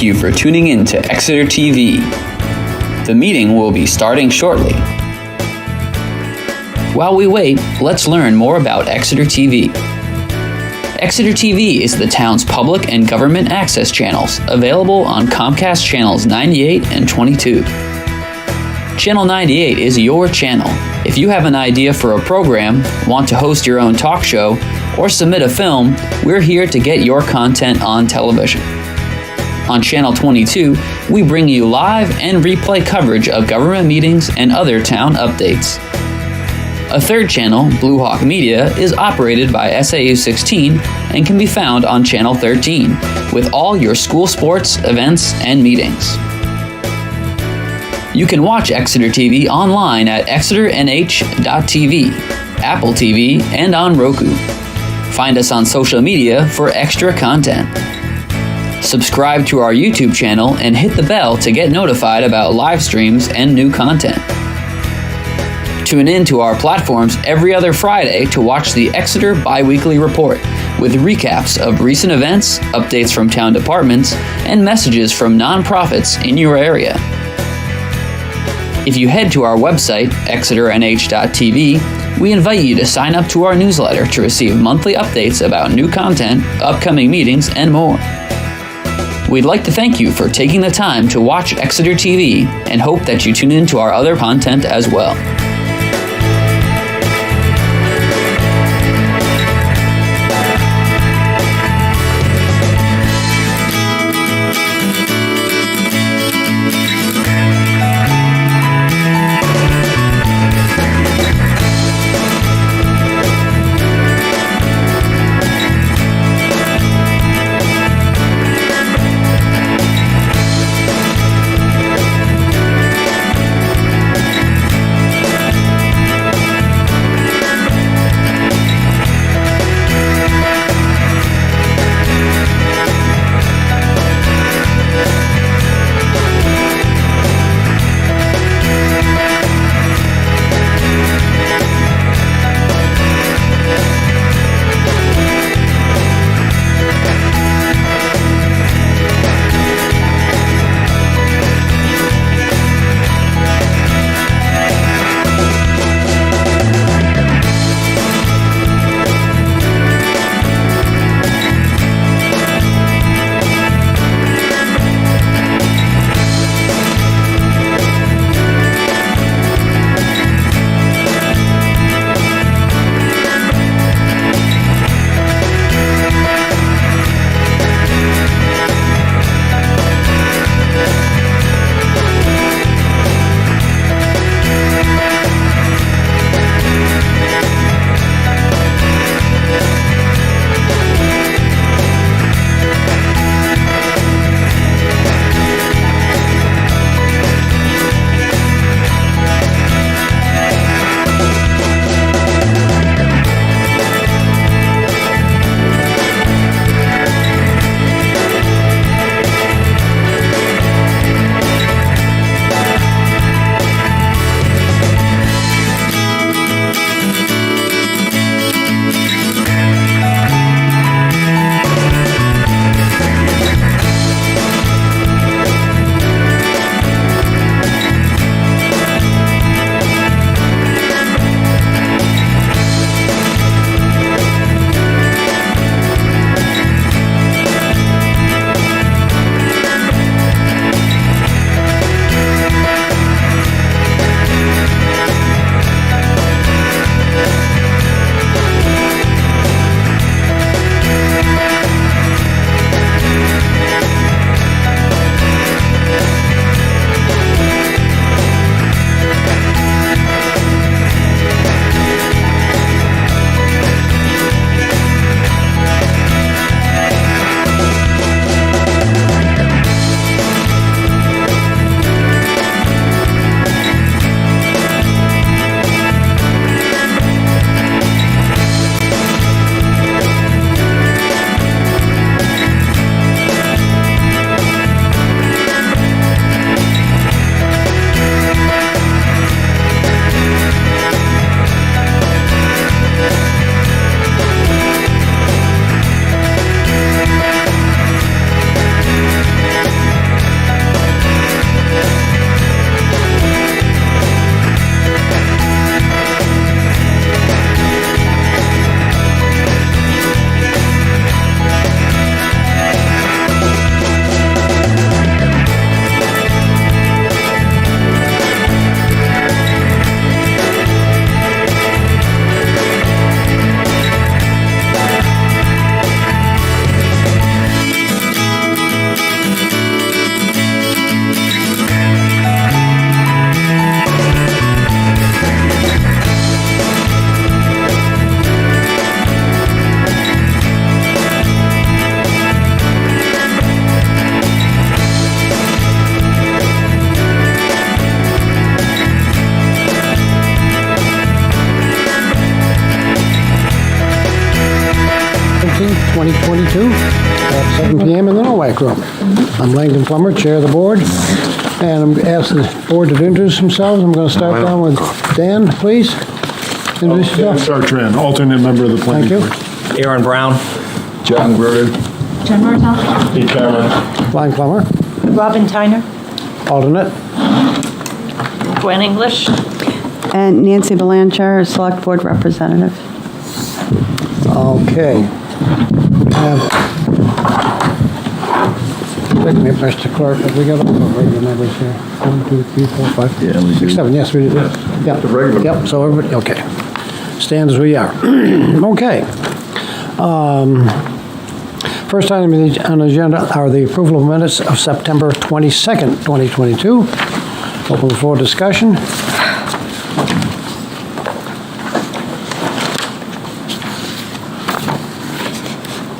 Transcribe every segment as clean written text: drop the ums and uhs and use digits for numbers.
you for tuning in to Exeter TV. The meeting will be starting shortly. While we wait, let's learn more about Exeter TV. Exeter TV is the town's public and government access channels, available on Comcast channels 98 and 22. Channel 98 is your channel. If you have an idea for a program, want to host your own talk show, or submit a film, we're here to get your content on television. On Channel 22, we bring you live and replay coverage of government meetings and other town updates. A third channel, Blue Hawk Media, is operated by SAU 16 and can be found on Channel 13, with all your school sports, events, and meetings. You can watch Exeter TV online at exeternh.tv, Apple TV, and on Roku. Find us on social media for extra content. Subscribe to our YouTube channel and hit the bell to get notified about live streams and new content. Tune in to our platforms every other Friday to watch the Exeter Bi-Weekly Report with recaps of recent events, updates from town departments, and messages from nonprofits in your area. If you head to our website, exeternh.tv, we invite you to sign up to our newsletter to receive monthly updates about new content, upcoming meetings, and more. We'd like to thank you for taking the time to watch Exeter TV and hope that you tune in to our other content as well. 2022 at 7 p.m. in the Nowak Room. I'm Langdon Plummer, Chair of the Board, and I'm asking the Board to introduce themselves. I'm going to start down with Dan, please. Introduce yourself. Sartran, alternate member of the planning Thank you. board. Aaron Brown. John Gruden. Jen Martel. Pete Cameron. Blind Plummer, Robin Tyner. alternate. Gwen English. And Nancy Belanger, Select Board Representative. Okay. Take me, Mr. Clerk, have we got all the regular members here? 1, 2, 3, 4, 5, Yeah, we 6, do. 7, yes, we do. Yeah. The regular. Yep, so everybody, okay. Stand as we are. Okay. First item on the agenda are the approval of minutes of September 22nd, 2022. Open for discussion.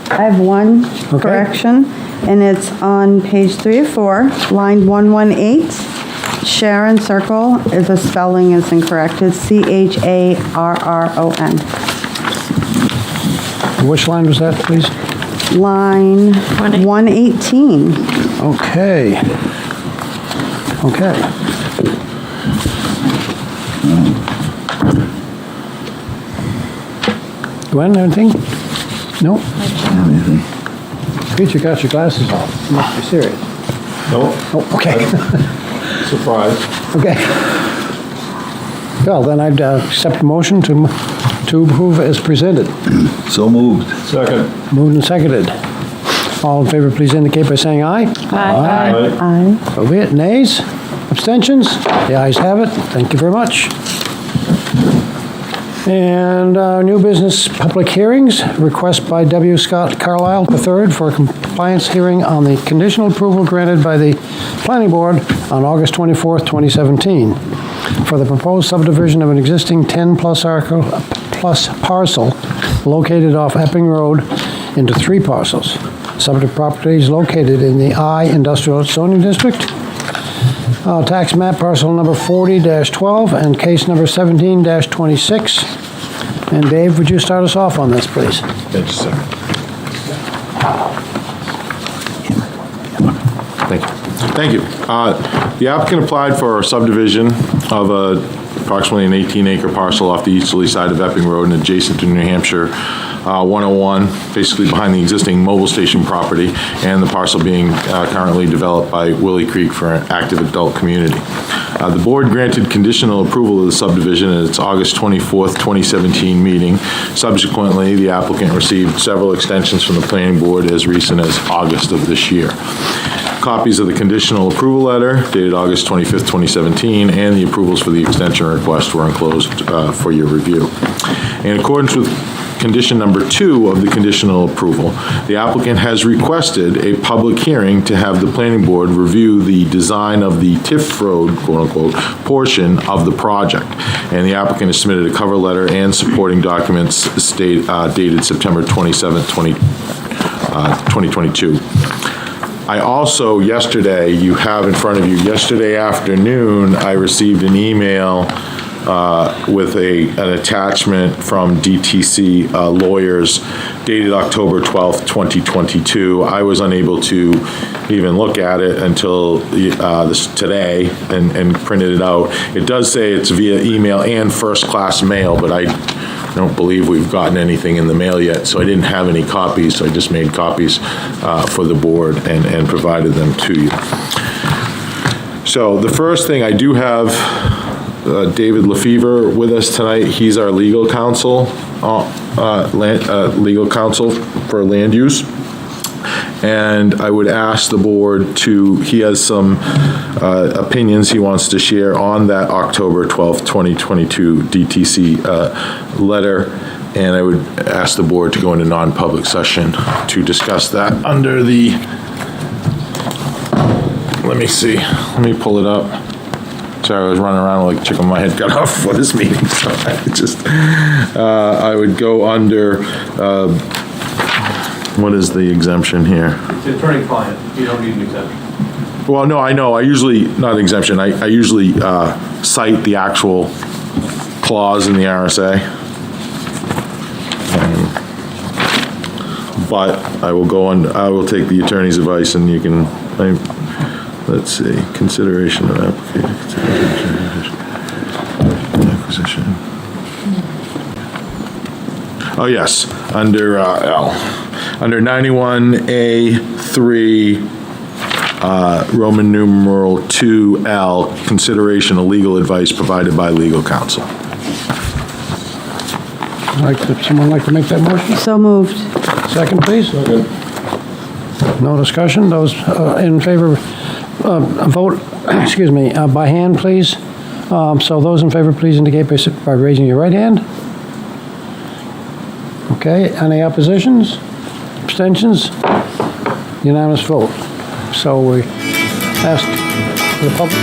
I have one Okay. correction, and it's on page 3 of 4, line 118. Sharon Circle, the spelling is incorrect. It's Charron. Which line was that, please? Line 118. Okay. Okay. Gwen, anything? No? Pete, you got your glasses off. You must be serious. No, Oh, okay. surprise. Okay. Well, then I'd accept the motion to approve as presented. So moved. Second. Moved and seconded. All in favor, please indicate by saying aye. Aye. Aye. So be it. Nays? Abstentions? The ayes have it. Thank you very much. And new business public hearings, request by W. Scott Carlisle III for a compliance hearing on the conditional approval granted by the Planning Board on August 24th, 2017, for the proposed subdivision of an existing 10-plus parcel located off Epping Road into 3 parcels. Subject property is located in the I Industrial Zoning District. Tax map parcel number 40-12 and case number 17-26. And Dave, would you start us off on this, please? Thank you, sir. Thank you. The applicant applied for a subdivision of approximately an 18-acre parcel off the easterly side of Epping Road and adjacent to New Hampshire 101, basically behind the existing mobile station property, and the parcel being currently developed by Willie Creek for an active adult community. The board granted conditional approval of the subdivision at its August 24th, 2017 meeting. Subsequently, the applicant received several extensions from the planning board as recent as August of this year. Copies of the conditional approval letter dated August 25th, 2017, and the approvals for the extension request were enclosed for your review. In accordance with condition number 2 of the conditional approval, the applicant has requested a public hearing to have the planning board review the design of the TIF road, quote-unquote, portion of the project. And the applicant has submitted a cover letter and supporting documents dated September 27th, 2022. I also, yesterday, you have in front of you, yesterday afternoon, I received an email with an attachment from DTC lawyers dated October 12th, 2022. I was unable to even look at it until today and printed it out. It does say it's via email and first-class mail, but I don't believe we've gotten anything in the mail yet, so I didn't have any copies, so I just made copies for the board and provided them to you. So the first thing, I do have David Lefevre with us tonight. He's our legal counsel, legal counsel for land use. And I would ask the board he has some opinions he wants to share on that October 12th, 2022 DTC letter. And I would ask the board to go into non-public session to discuss that under the, let me see, let me pull it up. Sorry, I was running around like a chicken with my head cut off for this meeting, so I would go under, what is the exemption here? It's attorney-client. You don't need an exemption. Well, no, I know, I usually, not exemption, I usually cite the actual clause in the RSA. But I will take the attorney's advice, and you can, let's see, consideration of acquisition. Oh, yes, under L. Under 91A3, Roman numeral 2L, consideration of legal advice provided by legal counsel. Someone like to make that motion? So moved. Second, please. No discussion. Those in favor, vote, excuse me, by hand, please. So those in favor, please indicate by raising your right hand. Okay, any oppositions? Abstentions? Unanimous vote. So we ask the public.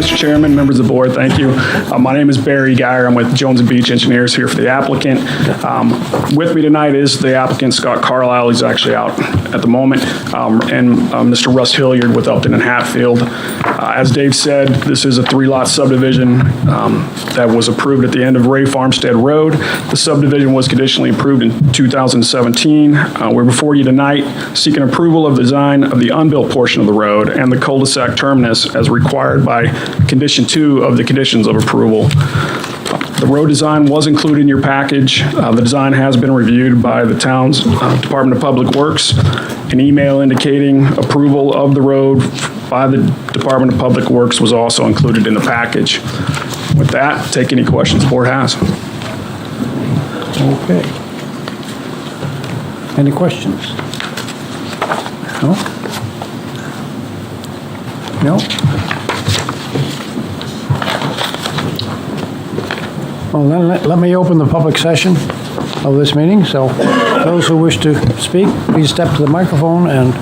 Mr. Chairman, members of the board, thank you. My name is Barry Geyer. I'm with Jones & Beach Engineers here for the applicant. With me tonight is the applicant, Scott Carlisle. He's actually out at the moment, and Mr. Russ Hilliard with Upton and Hatfield. As Dave said, this is a 3-lot subdivision that was approved at the end of Ray Farmstead Road. The subdivision was conditionally approved in 2017. We're before you tonight seeking approval of the design of the unbuilt portion of the road and the cul-de-sac terminus as required by Condition 2 of the conditions of approval. The road design was included in your package. The design has been reviewed by the town's Department of Public Works. An email indicating approval of the road by the Department of Public Works was also included in the package. With that, take any questions the board has. Okay. Any questions? No? No? Well, then let me open the public session of this meeting. So those who wish to speak, please step to the microphone and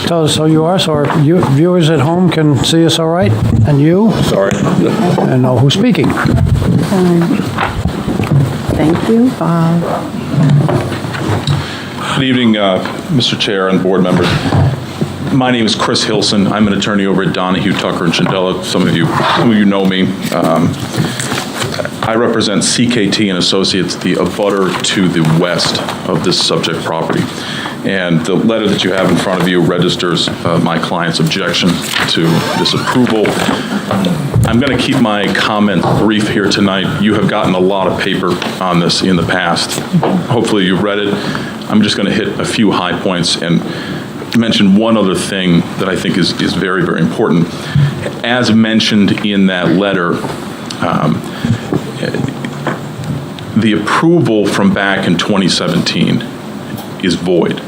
tell us who you are so our viewers at home can see us all right. And you? Sorry. And know who's speaking. Thank you, Bob. Good evening, Mr. Chair and board members. My name is Chris Hilson. I'm an attorney over at Donahue, Tucker, and Chandela. Some of you know me. I represent CKT and Associates, the abutter to the west of this subject property. And the letter that you have in front of you registers my client's objection to this approval. I'm going to keep my comments brief here tonight. You have gotten a lot of paper on this in the past. Hopefully you've read it. I'm just going to hit a few high points and mention one other thing that I think is very, very important. As mentioned in that letter, the approval from back in 2017 is void.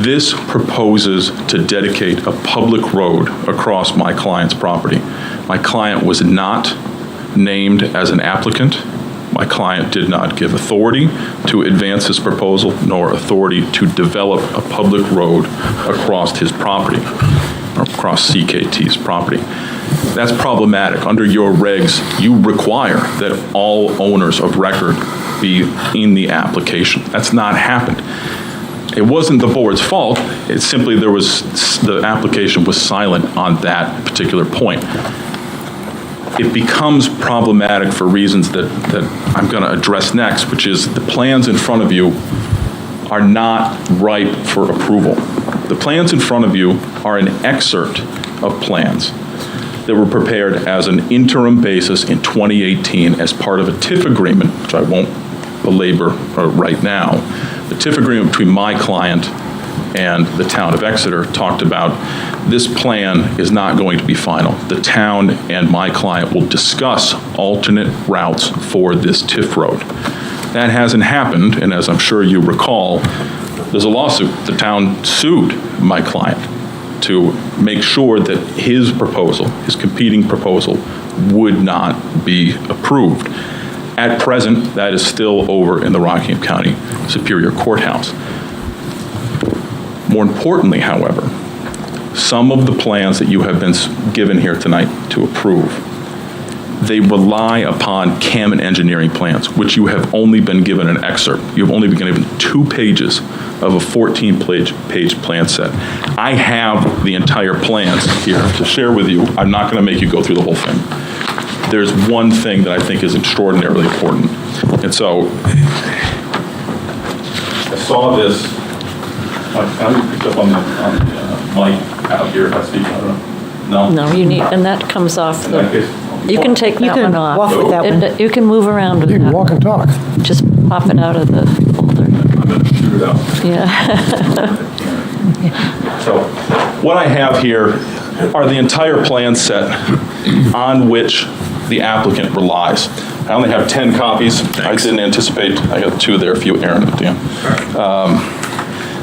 This proposes to dedicate a public road across my client's property. My client was not named as an applicant. My client did not give authority to advance his proposal, nor authority to develop a public road across his property, or across CKT's property. That's problematic. Under your regs, you require that all owners of record be in the application. That's not happened. It wasn't the board's fault. It's simply the application was silent on that particular point. It becomes problematic for reasons that I'm going to address next, which is the plans in front of you are not ripe for approval. The plans in front of you are an excerpt of plans that were prepared as an interim basis in 2018 as part of a TIF agreement, which I won't belabor right now. The TIF agreement between my client and the town of Exeter talked about this plan is not going to be final. The town and my client will discuss alternate routes for this TIF road. That hasn't happened, and as I'm sure you recall, there's a lawsuit. The town sued my client to make sure that his proposal, his competing proposal, would not be approved. At present, that is still over in the Rockingham County Superior Courthouse. More importantly, however, some of the plans that you have been given here tonight to approve, they rely upon Cammon engineering plans, which you have only been given an excerpt. You've only been given 2 pages of a 14-page plan set. I have the entire plans here to share with you. I'm not going to make you go through the whole thing. There's one thing that I think is extraordinarily important. And so, I saw this. I picked up on the mic out here. If I speak, I don't know. No? No, you need, and that comes off In that the, case, you can take that one off. walk with that one. You can move around with You can that. walk and talk. Just pop it out of the folder. I'm going to shoot it out. Yeah. So what I have here are the entire plan set on which the applicant relies. I only have 10 copies. I didn't anticipate, I got 2 there, a few Aaron and Dan.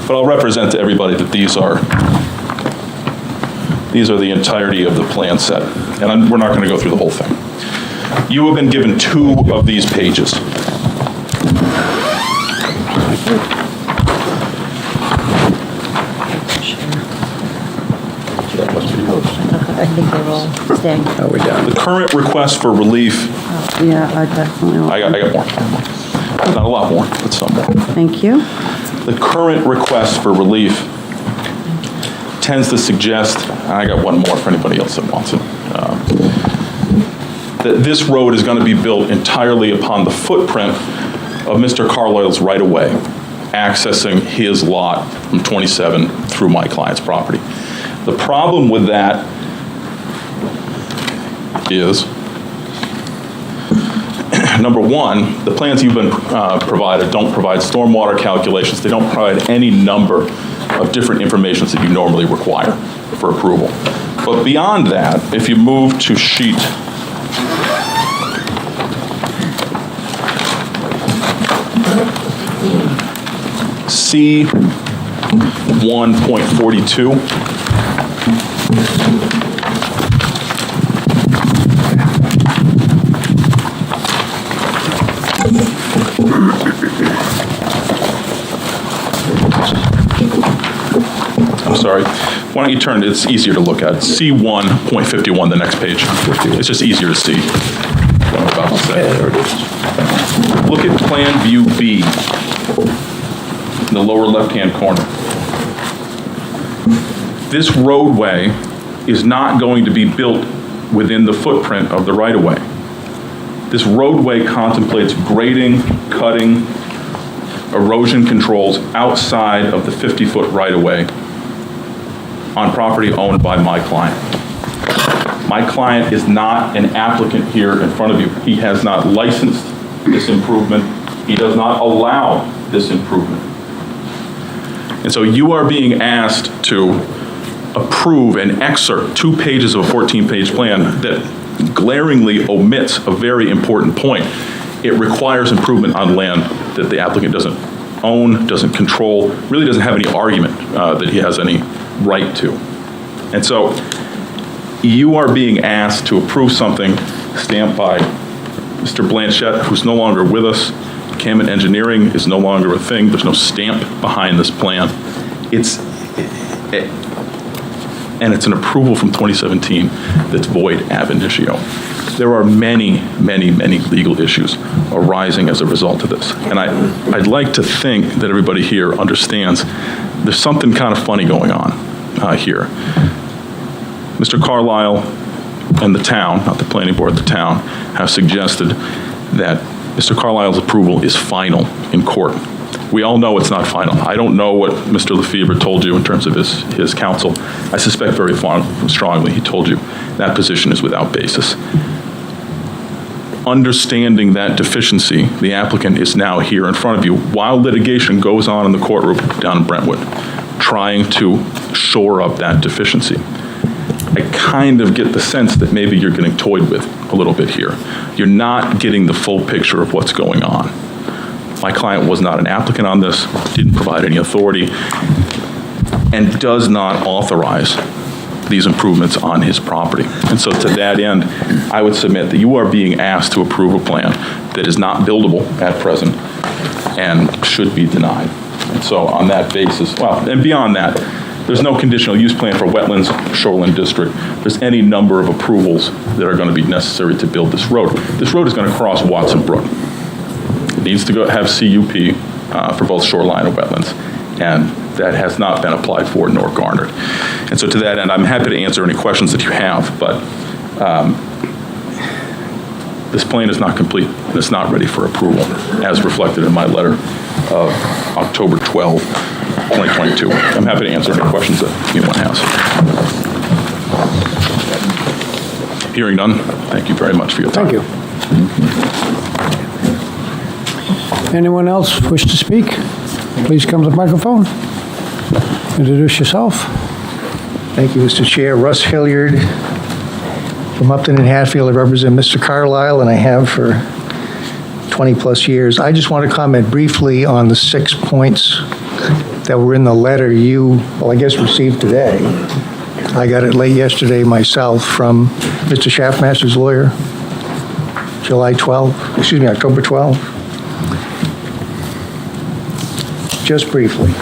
But I'll represent to everybody that these are the entirety of the plan set. And we're not going to go through the whole thing. You have been given 2 of these pages. I think Staying. Oh, we're down. The current request for relief, Yeah, I definitely want. I got more. Not a lot more, but some more. Thank you. The current request for relief tends to suggest, and I got one more for anybody else that wants it, that this road is going to be built entirely upon the footprint of Mr. Carlisle's right-of-way, accessing his lot from 27 through my client's property. The problem with that is, number one, the plans you've been provided don't provide stormwater calculations. They don't provide any number of different informations that you normally require for approval. But beyond that, if you move to sheet C1.42, I'm sorry. Why don't you turn, it's easier to look at. C1.51, the next page. It's just easier to see what I'm about to say. Look at Plan View B in the lower left-hand corner. This roadway is not going to be built within the footprint of the right-of-way. This roadway contemplates grading, cutting, erosion controls outside of the 50-foot right-of-way on property owned by my client. My client is not an applicant here in front of you. He has not licensed this improvement. He does not allow this improvement. And so you are being asked to approve and excerpt 2 pages of a 14-page plan that glaringly omits a very important point. It requires improvement on land that the applicant doesn't own, doesn't control, really doesn't have any argument that he has any right to. And so you are being asked to approve something stamped by Mr. Blanchette, who's no longer with us. Camet Engineering is no longer a thing. There's no stamp behind this plan. And it's an approval from 2017 that's void ab initio. There are many, many, many legal issues arising as a result of this. And I'd like to think that everybody here understands there's something kind of funny going on here. Mr. Carlisle and the town, not the planning board, the town, have suggested that Mr. Carlisle's approval is final in court. We all know it's not final. I don't know what Mr. Lefevre told you in terms of his counsel. I suspect very strongly he told you that position is without basis. Understanding that deficiency, the applicant is now here in front of you while litigation goes on in the courtroom down in Brentwood, trying to shore up that deficiency. I kind of get the sense that maybe you're getting toyed with a little bit here. You're not getting the full picture of what's going on. My client was not an applicant on this, didn't provide any authority, and does not authorize these improvements on his property. And so to that end, I would submit that you are being asked to approve a plan that is not buildable at present and should be denied. And so on that basis, well, and beyond that, there's no conditional use plan for wetlands, shoreline district. There's any number of approvals that are going to be necessary to build this road. This road is going to cross Watson Brook. It needs to have CUP for both shoreline and wetlands, and that has not been applied for nor garnered. And so to that end, I'm happy to answer any questions that you have, but this plan is not complete and it's not ready for approval, as reflected in my letter of October 12, 2022. I'm happy to answer any questions that anyone has. Hearing none, thank you very much for your time. Thank you. Anyone else wish to speak? Please come to the microphone. Introduce yourself. Thank you, Mr. Chair. Russ Hilliard from Upton and Hatfield. I represent Mr. Carlisle, and I have for 20-plus years. I just want to comment briefly on the 6 points that were in the letter you, well, I guess, received today. I got it late yesterday myself from Mr. Schaffmaster's lawyer, October 12. Just briefly.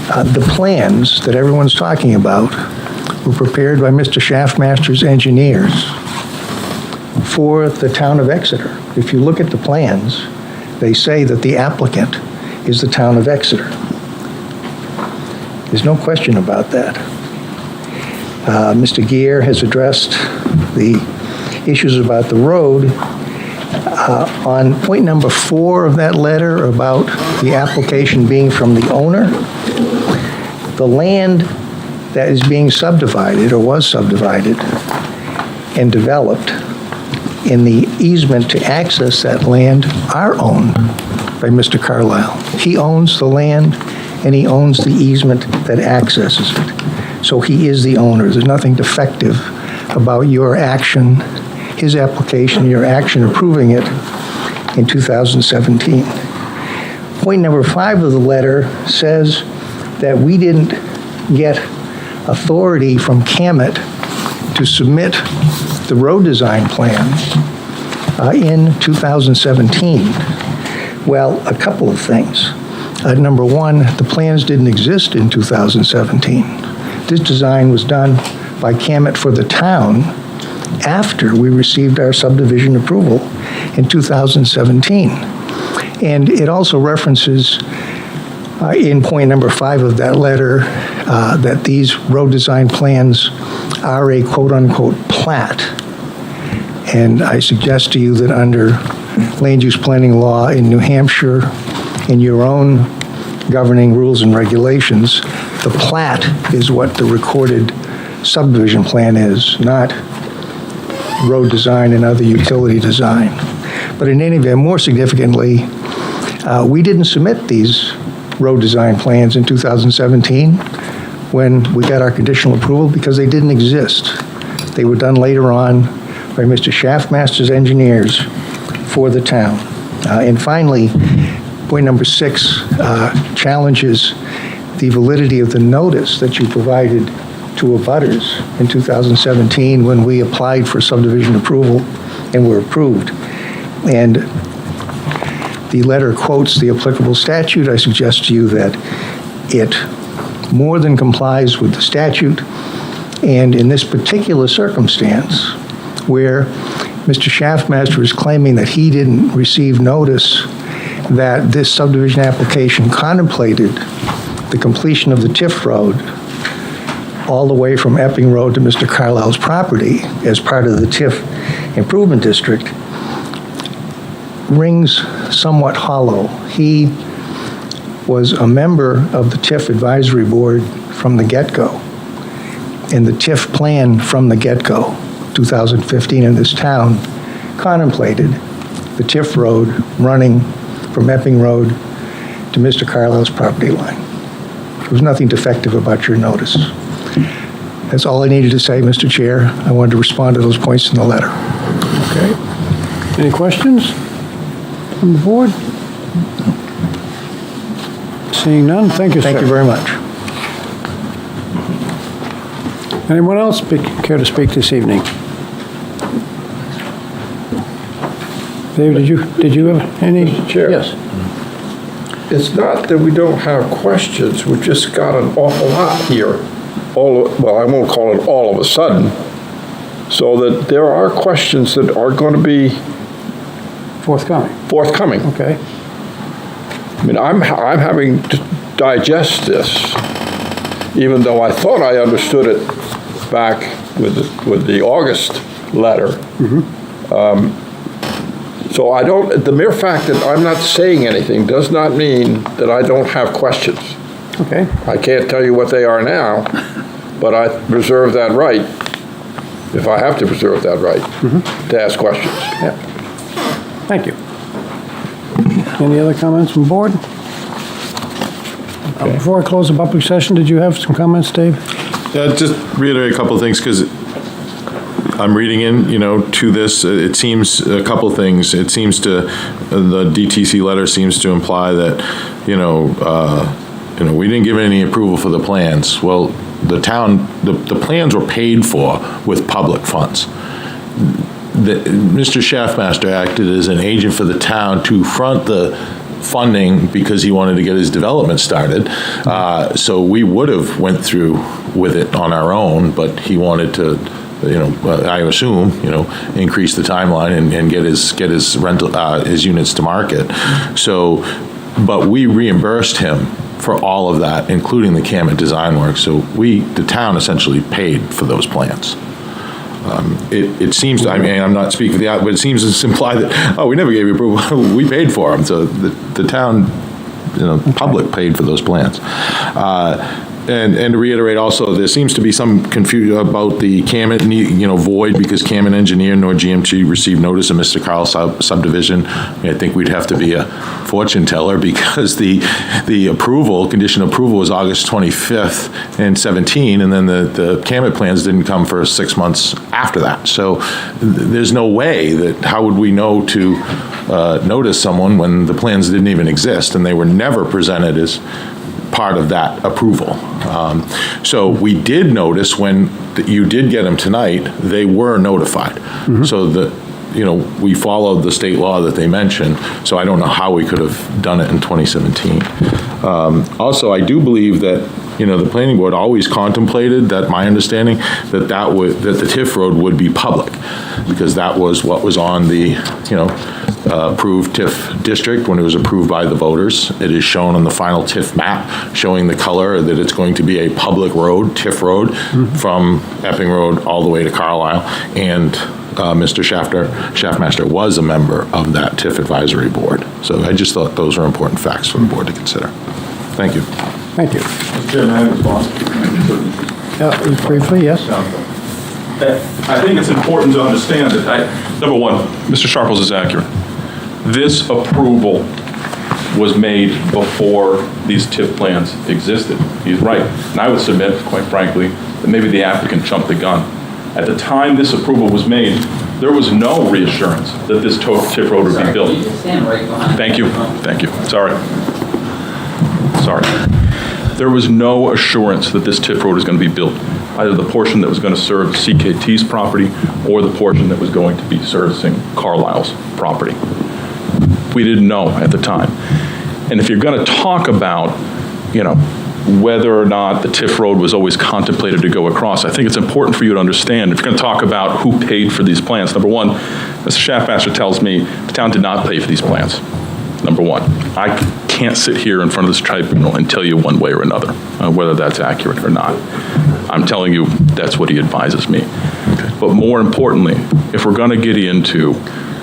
The plans that everyone's talking about were prepared by Mr. Schaffmaster's engineers for the town of Exeter. If you look at the plans, they say that the applicant is the town of Exeter. There's no question about that. Mr. Gear has addressed the issues about the road. On point number 4 of that letter about the application being from the owner, the land that is being subdivided or was subdivided and developed in the easement to access that land are owned by Mr. Carlisle. He owns the land and he owns the easement that accesses it. So he is the owner. There's nothing defective about your action, his application, your action approving it in 2017. Point number 5 of the letter says that we didn't get authority from CAMET to submit the road design plan in 2017. Well, a couple of things. Number 1, the plans didn't exist in 2017. This design was done by CAMET for the town after we received our subdivision approval in 2017. And it also references in point number 5 of that letter that these road design plans are a quote-unquote plat. And I suggest to you that under land use planning law in New Hampshire, in your own governing rules and regulations, the plat is what the recorded subdivision plan is, not road design and other utility design. But in any event, more significantly, we didn't submit these road design plans in 2017 when we got our conditional approval because they didn't exist. They were done later on by Mr. Schaffmaster's engineers for the town. And finally, point number 6 challenges the validity of the notice that you provided to abutters in 2017 when we applied for subdivision approval and were approved. And the letter quotes the applicable statute. I suggest to you that it more than complies with the statute. And in this particular circumstance, where Mr. Schaffmaster is claiming that he didn't receive notice that this subdivision application contemplated the completion of the TIF road all the way from Epping Road to Mr. Carlisle's property as part of the TIF improvement district, rings somewhat hollow. He was a member of the TIF advisory board from the get-go, and the TIF plan from the get-go, 2015 in this town, contemplated the TIF road running from Epping Road to Mr. Carlisle's property line. There was nothing defective about your notice. That's all I needed to say, Mr. Chair. I wanted to respond to those points in the letter. Okay. Any questions from the board? Seeing none, thank you, sir. Thank you very much. Anyone else care to speak this evening? Dave, did you have any? Mr. Chair. Yes. It's not that we don't have questions, we've just got an awful lot here. Well, I won't call it all of a sudden, so that there are questions that are going to be forthcoming. Okay. I mean, I'm having to digest this, even though I thought I understood it back with the August letter. So I don't, the mere fact that I'm not saying anything does not mean that I don't have questions. Okay. I can't tell you what they are now, but I reserve that right, if I have to reserve that right, to ask questions. Yep. Thank you. Any other comments from the board? Before I close the public session, did you have some comments, Dave? Just reiterate a couple of things, because I'm reading in, to this, it seems a couple things. It seems to, the DTC letter seems to imply that, we didn't give any approval for the plans. Well, the town, the plans were paid for with public funds. Mr. Schaffmaster acted as an agent for the town to front the funding because he wanted to get his development started. So we would have went through with it on our own, but he wanted to, I assume, increase the timeline and get his rental, his units to market. So, but we reimbursed him for all of that, including the CAMA design work. So the town essentially paid for those plans. It seems, I'm not speaking for the, but it seems to imply that, we never gave you approval, we paid for them. So the town, public paid for those plans. And to reiterate also, there seems to be some confusion about the Camet, void because Camet engineer nor GMT received notice of Mr. Carl's subdivision. I think we'd have to be a fortune teller because the approval, condition approval was August 25th and 17, and then the Camet plans didn't come for 6 months after that. So there's no way that, how would we know to notice someone when the plans didn't even exist and they were never presented as part of that approval. So we did notice when you did get them tonight, they were notified. So we followed the state law that they mentioned, so I don't know how we could have done it in 2017. Also, I do believe that the planning board always contemplated that, my understanding, that the TIF road would be public, because that was what was on the, approved TIF district when it was approved by the voters. It is shown on the final TIF map, showing the color that it's going to be a public road, TIF road, from Epping Road all the way to Carlisle. And Mr. Schaffmaster was a member of that TIF advisory board. So I just thought those were important facts for the board to consider. Thank you. Thank you. Mr. Chairman, I have a response. Briefly, yes. I think it's important to understand that, number one, Mr. Sharples is accurate. This approval was made before these TIF plans existed. He's right. And I would submit, quite frankly, that maybe the applicant jumped the gun. At the time this approval was made, there was no reassurance that this TIF road would be built. Thank you. Thank you. Sorry. There was no assurance that this TIF road was going to be built, either the portion that was going to serve CKT's property or the portion that was going to be servicing Carlisle's property. We didn't know at the time. And if you're going to talk about, whether or not the TIF road was always contemplated to go across, I think it's important for you to understand, if you're going to talk about who paid for these plans, number one, Mr. Schaffmaster tells me the town did not pay for these plans. Number one, I can't sit here in front of this tribunal and tell you one way or another, whether that's accurate or not. I'm telling you that's what he advises me. But more importantly, if we're going to get into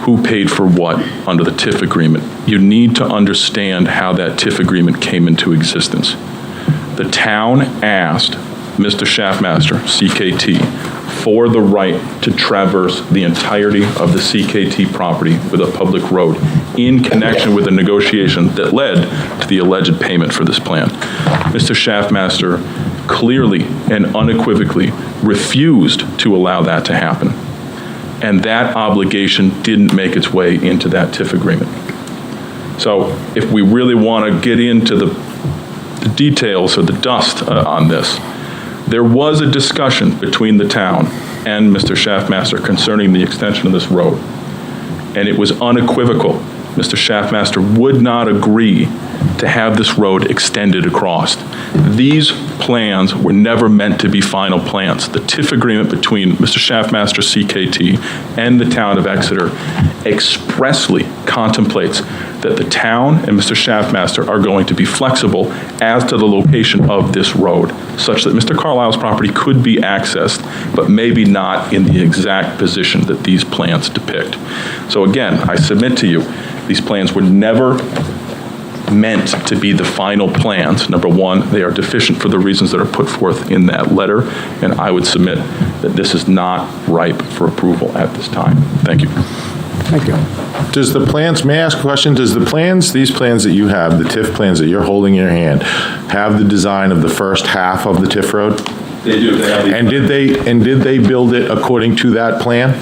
who paid for what under the TIF agreement, you need to understand how that TIF agreement came into existence. The town asked Mr. Schaffmaster, CKT, for the right to traverse the entirety of the CKT property with a public road in connection with a negotiation that led to the alleged payment for this plan. Mr. Schaffmaster clearly and unequivocally refused to allow that to happen. And that obligation didn't make its way into that TIF agreement. So if we really want to get into the details or the dust on this, there was a discussion between the town and Mr. Schaffmaster concerning the extension of this road. And it was unequivocal. Mr. Schaffmaster would not agree to have this road extended across. These plans were never meant to be final plans. The TIF agreement between Mr. Schaffmaster, CKT, and the town of Exeter expressly contemplates that the town and Mr. Schaffmaster are going to be flexible as to the location of this road, such that Mr. Carlisle's property could be accessed, but maybe not in the exact position that these plans depict. So again, I submit to you, these plans were never meant to be the final plans. Number one, they are deficient for the reasons that are put forth in that letter, and I would submit that this is not ripe for approval at this time. Thank you. Thank you. Does the plans, may I ask a question? Does the plans, these plans that you have, the TIF plans that you're holding in your hand, have the design of the first half of the TIF road? They do. They have And did they build it according to that plan?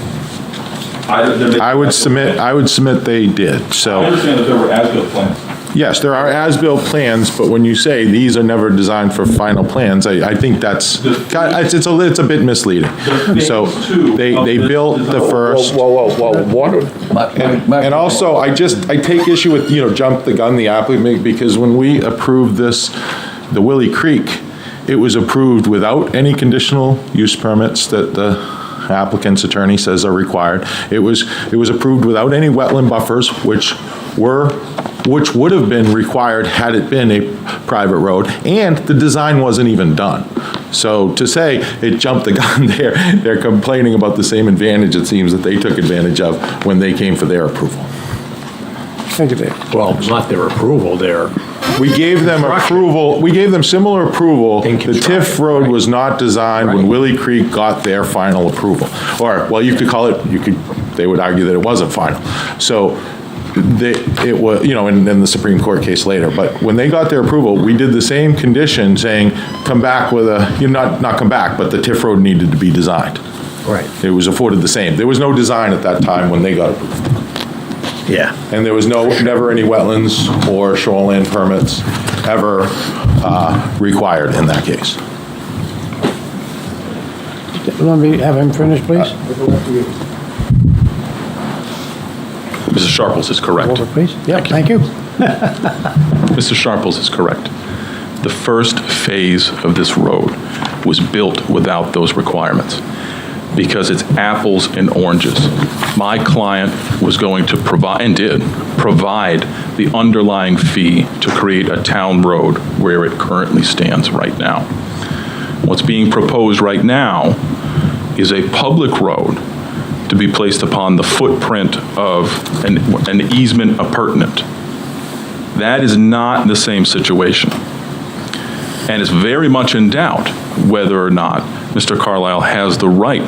I would submit they did. So I understand that there were as-built plans. Yes, there are as-built plans, but when you say these are never designed for final plans, I think that's, it's a bit misleading. So they built the first. Well, what? And also, I take issue with, jump the gun, the applicant, because when we approved this, the Willie Creek, it was approved without any conditional use permits that the applicant's attorney says are required. It was approved without any wetland buffers, which would have been required had it been a private road, and the design wasn't even done. So to say it jumped the gun there, they're complaining about the same advantage, it seems, that they took advantage of when they came for their approval. Thank you, Dave. Well, not their approval, We gave them approval, we gave them similar approval. The TIF road was not designed when Willie Creek got their final approval. Or, well, you could call it, they would argue that it wasn't final. So it was, in the Supreme Court case later, but when they got their approval, we did the same condition saying, come back with not come back, but the TIF road needed to be designed. Right. It was afforded the same. There was no design at that time when they got approved. Yeah. And there was never any wetlands or shoreline permits ever required in that case. Let me have him finish, please. Mrs. Sharples is correct. Over, please. Yeah, thank you. Mrs. Sharples is correct. The first phase of this road was built without those requirements because it's apples and oranges. My client was going to provide, and did, provide the underlying fee to create a town road where it currently stands right now. What's being proposed right now is a public road to be placed upon the footprint of an easement appurtenant. That is not the same situation. And it's very much in doubt whether or not Mr. Carlisle has the right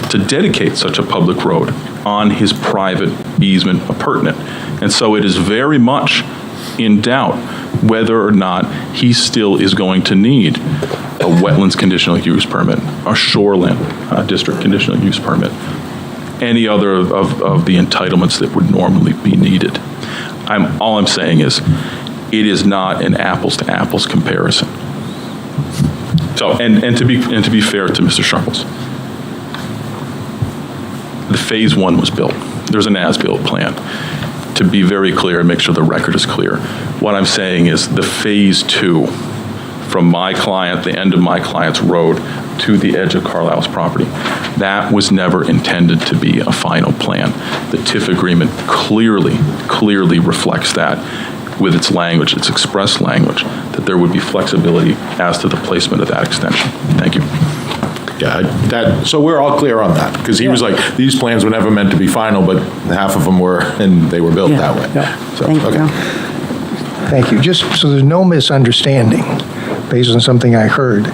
to dedicate such a public road on his private easement appurtenant. And so it is very much in doubt whether or not he still is going to need a wetlands conditional use permit, a shoreline district conditional use permit, any other of the entitlements that would normally be needed. All I'm saying is, it is not an apples to apples comparison. So, and to be fair to Mr. Sharples, the phase one was built. There's an as-built plan. To be very clear and make sure the record is clear, what I'm saying is the phase two, from my client, the end of my client's road, to the edge of Carlisle's property, that was never intended to be a final plan. The TIF agreement clearly reflects that with its language, its express language, that there would be flexibility as to the placement of that extension. Thank you. Yeah, so we're all clear on that, because he was like, these plans were never meant to be final, but half of them were, and they were built that way. Yeah. So, Thank you. Thank you. Just so there's no misunderstanding, based on something I heard,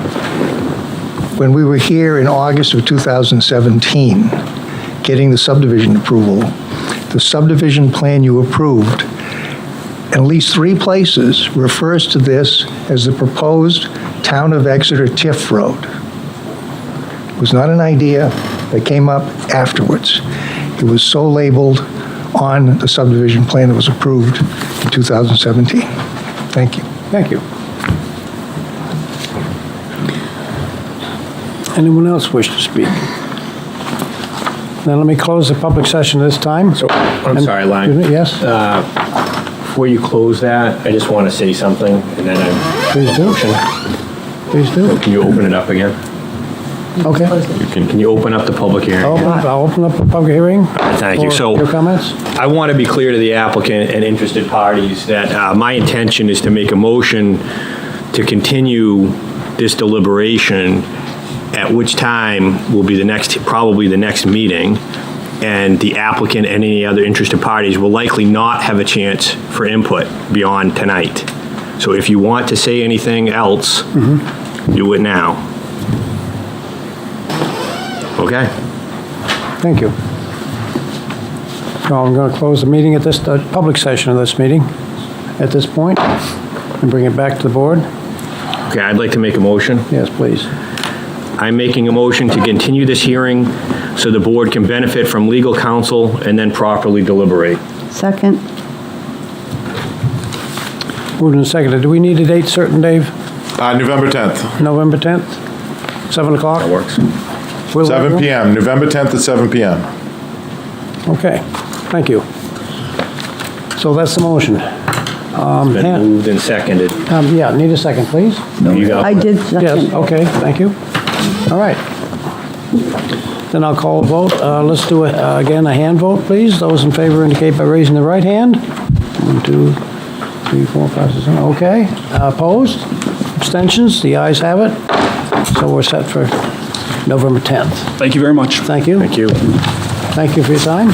when we were here in August of 2017, getting the subdivision approval, the subdivision plan you approved, in at least 3 places, refers to this as the proposed Town of Exeter TIF road. It was not an idea that came up afterwards. It was so labeled on the subdivision plan that was approved in 2017. Thank you. Thank you. Anyone else wish to speak? Now let me close the public session this time. So, I'm sorry, Lang. Excuse me, yes? Before you close that, I just want to say something, and then Please do. Please do. Can you open it up again? Okay. Can you open up the public hearing? I'll open up the public hearing. Thank you. for So, your comments? I want to be clear to the applicant and interested parties that my intention is to make a motion to continue this deliberation, at which time will be probably the next meeting, and the applicant and any other interested parties will likely not have a chance for input beyond tonight. So if you want to say anything else, do it now. Okay? Thank you. So I'm going to close the meeting at this, public session of this meeting at this point, and bring it back to the board. Okay, I'd like to make a motion. Yes, please. I'm making a motion to continue this hearing so the board can benefit from legal counsel and then properly deliberate. Second. Moved and seconded. Do we need a date certain, Dave? November 10th, November 10th? 7 o'clock? That works. Will that 7 go? PM, November 10th at 7 PM. Okay, thank you. So that's the motion. Been Han- moved and seconded. Yeah, need a second, please? You go. I did Yes, second. okay, thank you. All right. Then I'll call a vote. Let's do, again, a hand vote, please. Those in favor indicate by raising the right hand. 1, 2, 3, 4, 5, 6, 7. Okay. Opposed? Abstentions? The ayes have it. So we're set for November 10th. Thank you very much. Thank you. Thank you. Thank you for your time.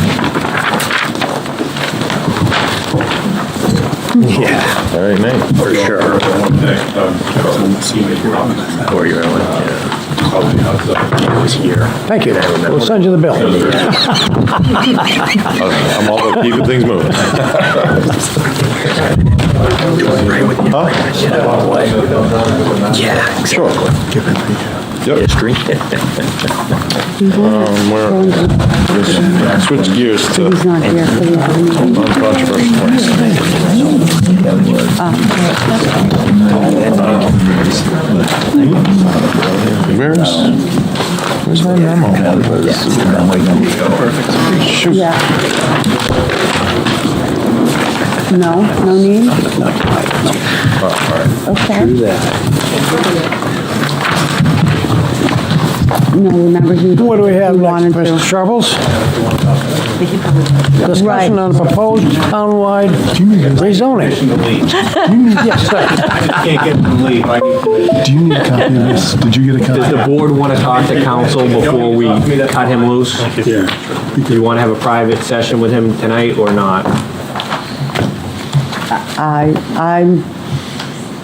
Very nice. For sure. Or you're on, I was here. Thank you. We'll send you the bill. I'm all about keeping things moving. Yeah, Sure. Yep. history. Switch gears to He's not here for the other meeting. uncontroversial points. Where's my memo? Shoot. Yeah. No need? Okay. No, remember he. What do we have he next, wanted Mr. to. Sharples? Discussion Right. on proposed townwide rezoning. Yes, sir. Can't get them to leave. I need to. Do you need a copy of this? Did you get a Does the board want to talk to council before we cut him loose? Yeah. Do you want to have a private session with him tonight or not?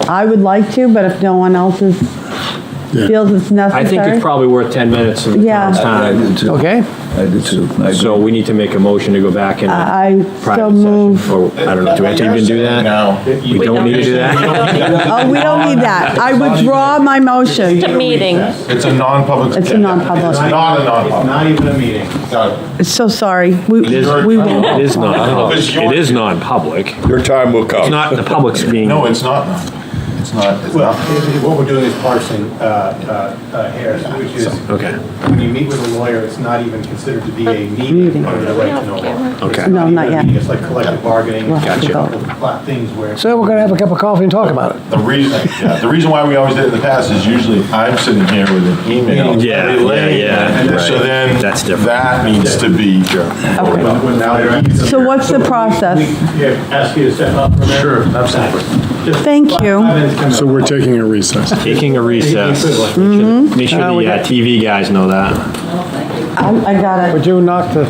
I would like to, but if no one else feels it's I necessary. think it's probably worth 10 minutes of the Yeah. town's I time. did too. Okay, I did too. I agree. So we need to make a motion to go back in I so private move. session. Or, I don't know, do we have to even do that? No. We don't need to do that? Oh, we don't need that. I withdraw my motion. Meeting. It's a non-public. It's a non-public. It's not a non-public. Not even a meeting. So sorry. We It is will. non-public. It is non-public. Your time will It's come. not, the public's being. No, it's not. It's not. It's Well, not. what we're doing is parsing hairs, which is, Okay. when you meet with a lawyer, it's not even considered to be a meeting under the right to know law. Okay. No, not It's yet. meeting, It's like collective bargaining. We'll have to a vote. couple of things where. so we're gonna have a cup of coffee and talk about it. The reason why we always did it in the past is usually I'm sitting here with an email. Yeah, relaying yeah, it. right. So then. That's different. That needs to be. So what's the process? We ask you to step up from there. Sure, absolutely. Thank you. So we're taking a recess. Taking a recess. Make sure the TV guys know that. I got it. Would you knock the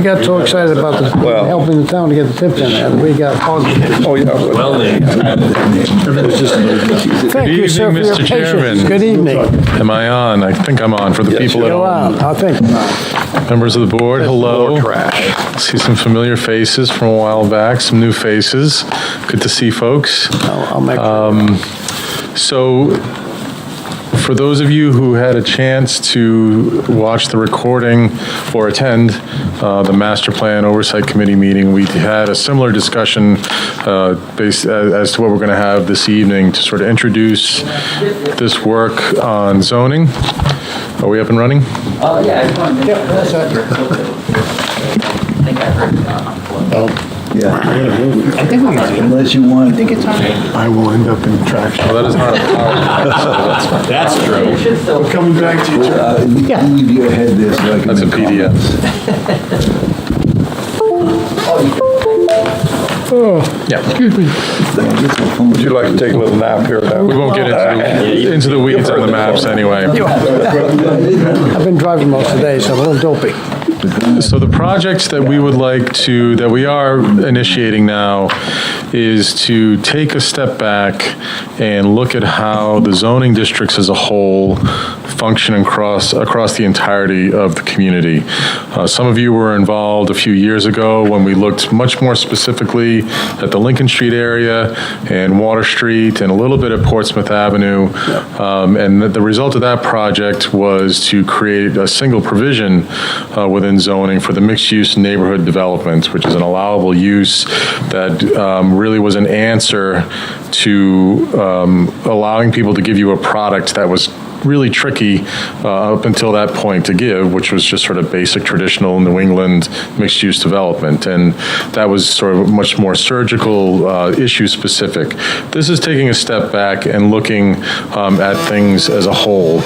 got so excited about this, Well- helping the town to get the tip in, and we got positive. Oh, yeah. Well, Thank you, sir, for evening, your Mr. patience. Chairman. Good evening. Am I on? I think I'm on for the people at Go on, home. I think. Members of the board, hello. More trash. See some familiar faces from a while back, some new faces. Good to see folks. I'll make sure. So, for those of you who had a chance to watch the recording or attend the Master Plan Oversight Committee meeting, we had a similar discussion based as to what we're going to have this evening to sort of introduce this work on zoning. Are we up and running? Unless you want. I think it's on. I will end up in traction. Well, that is not a PowerPoint. that's true. I'm coming back to you, Charlie. Leave your head this. That's a PDF. Yeah. Would you like to take a little nap here now? We won't get into the weeds on the maps anyway. I've been driving most of the day, so I'm a little dopey. So the project that we are initiating now is to take a step back and look at how the zoning districts as a whole function across the entirety of the community. Some of you were involved a few years ago when we looked much more specifically at the Lincoln Street area and Water Street and a little bit at Portsmouth Avenue. And the result of that project was to create a single provision within zoning for the mixed-use neighborhood development, which is an allowable use that really was an answer to allowing people to give you a product that was really tricky up until that point to give, which was just sort of basic traditional New England mixed-use development. And that was sort of much more surgical, issue specific. This is taking a step back and looking at things as a whole.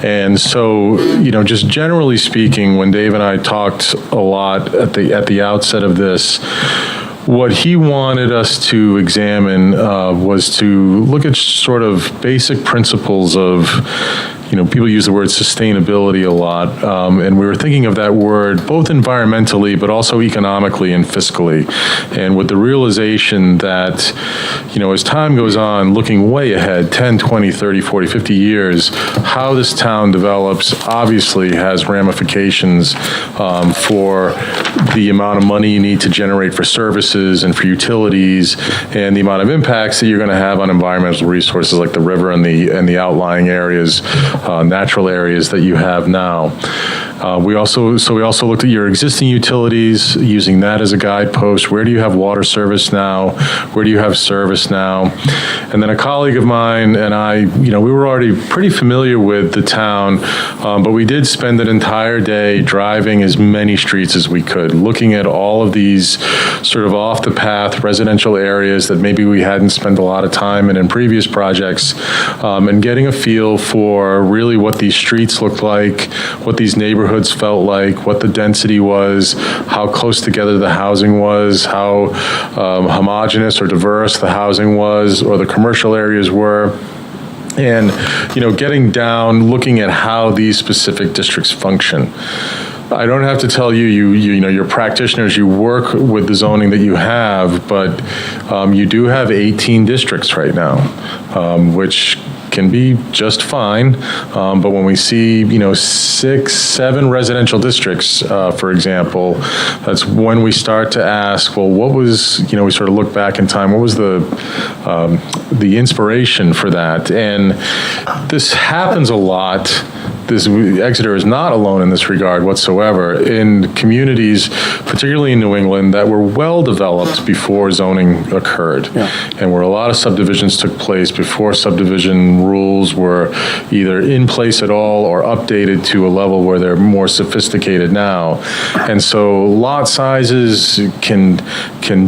And so, just generally speaking, when Dave and I talked a lot at the outset of this, what he wanted us to examine was to look at sort of basic principles of, people use the word sustainability a lot, and we were thinking of that word both environmentally but also economically and fiscally. And with the realization that, as time goes on, looking way ahead, 10, 20, 30, 40, 50 years, how this town develops obviously has ramifications for the amount of money you need to generate for services and for utilities, and the amount of impacts that you're going to have on environmental resources like the river and the outlying areas, natural areas that you have now. We also looked at your existing utilities, using that as a guidepost. Where do you have water service now? Where do you have service now? And then a colleague of mine and I, we were already pretty familiar with the town, but we did spend an entire day driving as many streets as we could, looking at all of these sort of off-the-path residential areas that maybe we hadn't spent a lot of time in previous projects, and getting a feel for really what these streets looked like, what these neighborhoods felt like, what the density was, how close together the housing was, how homogeneous or diverse the housing was, or the commercial areas were. And, getting down, looking at how these specific districts function. I don't have to tell you, you're practitioners, you work with the zoning that you have, but you do have 18 districts right now, which can be just fine. But when we see, 6, 7 residential districts, for example, that's when we start to ask, well, what was, we sort of look back in time, what was the inspiration for that? And this happens a lot. Exeter is not alone in this regard whatsoever. In communities, particularly in New England, that were well developed before zoning occurred, and where a lot of subdivisions took place before subdivision rules were either in place at all or updated to a level where they're more sophisticated now. And so lot sizes can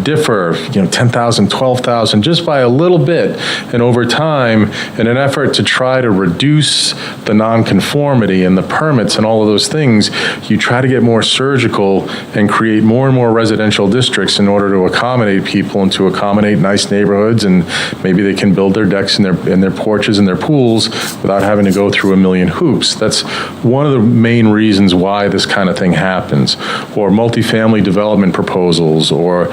differ, 10,000, 12,000, just by a little bit. And over time, in an effort to try to reduce the nonconformity conformity and the permits and all of those things, you try to get more surgical and create more and more residential districts in order to accommodate people and to accommodate nice neighborhoods, and maybe they can build their decks and their porches and their pools without having to go through a million hoops. That's one of the main reasons why this kind of thing happens. Or multifamily development proposals, or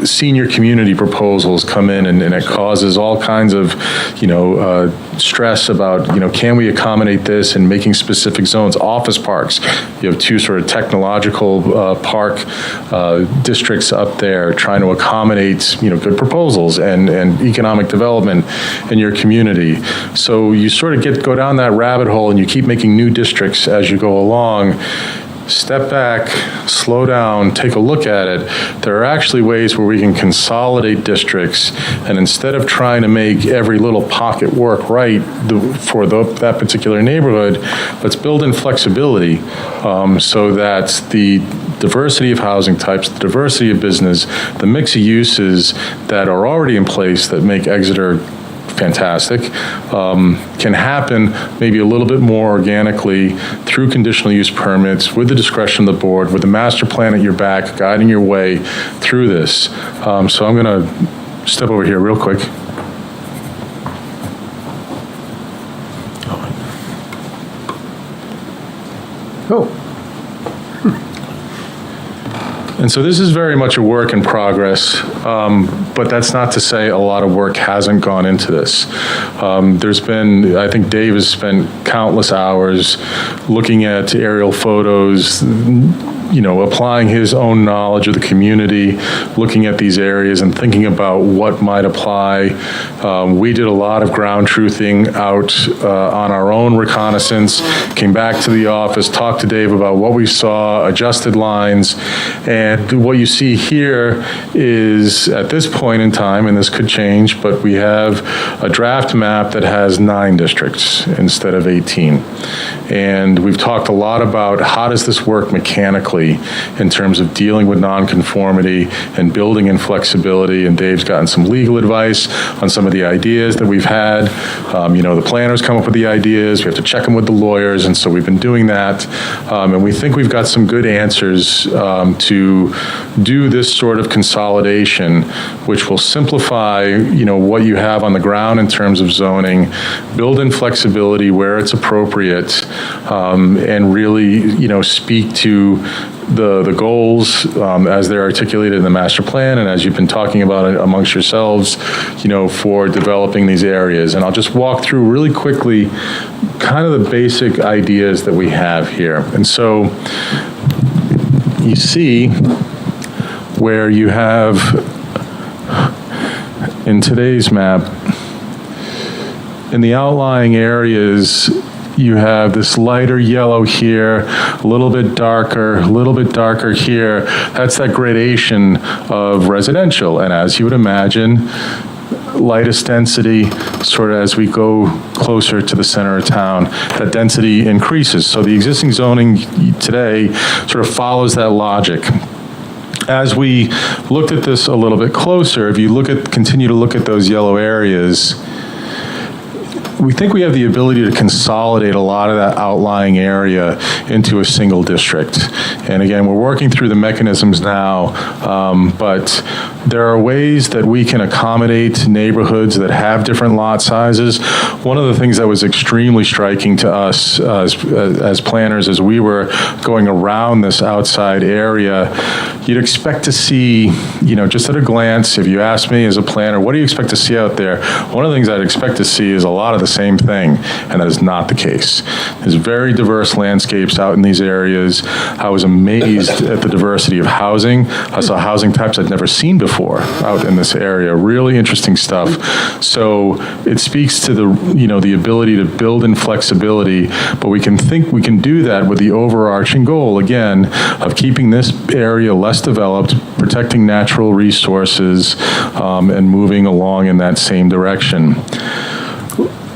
senior community proposals come in, and it causes all kinds of, stress about, can we accommodate this, and making specific zones. Office parks, you have two sort of technological park districts up there trying to accommodate, good proposals and economic development in your community. So you sort of go down that rabbit hole, and you keep making new districts as you go along. Step back, slow down, take a look at it. There are actually ways where we can consolidate districts, and instead of trying to make every little pocket work right for that particular neighborhood, let's build in flexibility so that the diversity of housing types, the diversity of business, the mix of uses that are already in place that make Exeter fantastic, can happen maybe a little bit more organically through conditional use permits, with the discretion of the board, with the master plan at your back, guiding your way through this. So I'm going to step over here real quick. Oh. And so this is very much a work in progress, but that's not to say a lot of work hasn't gone into this. There's been, I think Dave has spent countless hours looking at aerial photos, applying his own knowledge of the community, looking at these areas and thinking about what might apply. We did a lot of ground truthing out on our own reconnaissance, came back to the office, talked to Dave about what we saw, adjusted lines, and what you see here is, at this point in time, and this could change, but we have a draft map that has 9 districts instead of 18. And we've talked a lot about how does this work mechanically in terms of dealing with nonconformity and building in flexibility, and Dave's gotten some legal advice on some of the ideas that we've had. The planners come up with the ideas, we have to check them with the lawyers, and so we've been doing that. And we think we've got some good answers to do this sort of consolidation, which will simplify, what you have on the ground in terms of zoning, build in flexibility where it's appropriate, and really, speak to the goals as they're articulated in the master plan, and as you've been talking about it amongst yourselves, for developing these areas. And I'll just walk through really quickly kind of the basic ideas that we have here. And so you see where you have in today's map, in the outlying areas, you have this lighter yellow here, a little bit darker here. That's that gradation of residential. And as you would imagine, lightest density, sort of as we go closer to the center of town, that density increases. So the existing zoning today sort of follows that logic. As we looked at this a little bit closer, if you continue to look at those yellow areas, we think we have the ability to consolidate a lot of that outlying area into a single district. And again, we're working through the mechanisms now, but there are ways that we can accommodate neighborhoods that have different lot sizes. One of the things that was extremely striking to us as planners as we were going around this outside area, you'd expect to see, just at a glance, if you ask me as a planner, what do you expect to see out there? One of the things I'd expect to see is a lot of the same thing, and that is not the case. There's very diverse landscapes out in these areas. I was amazed at the diversity of housing. I saw housing types I'd never seen before out in this area. Really interesting stuff. So it speaks to the ability to build in flexibility, but we can do that with the overarching goal, again, of keeping this area less developed, protecting natural resources, and moving along in that same direction.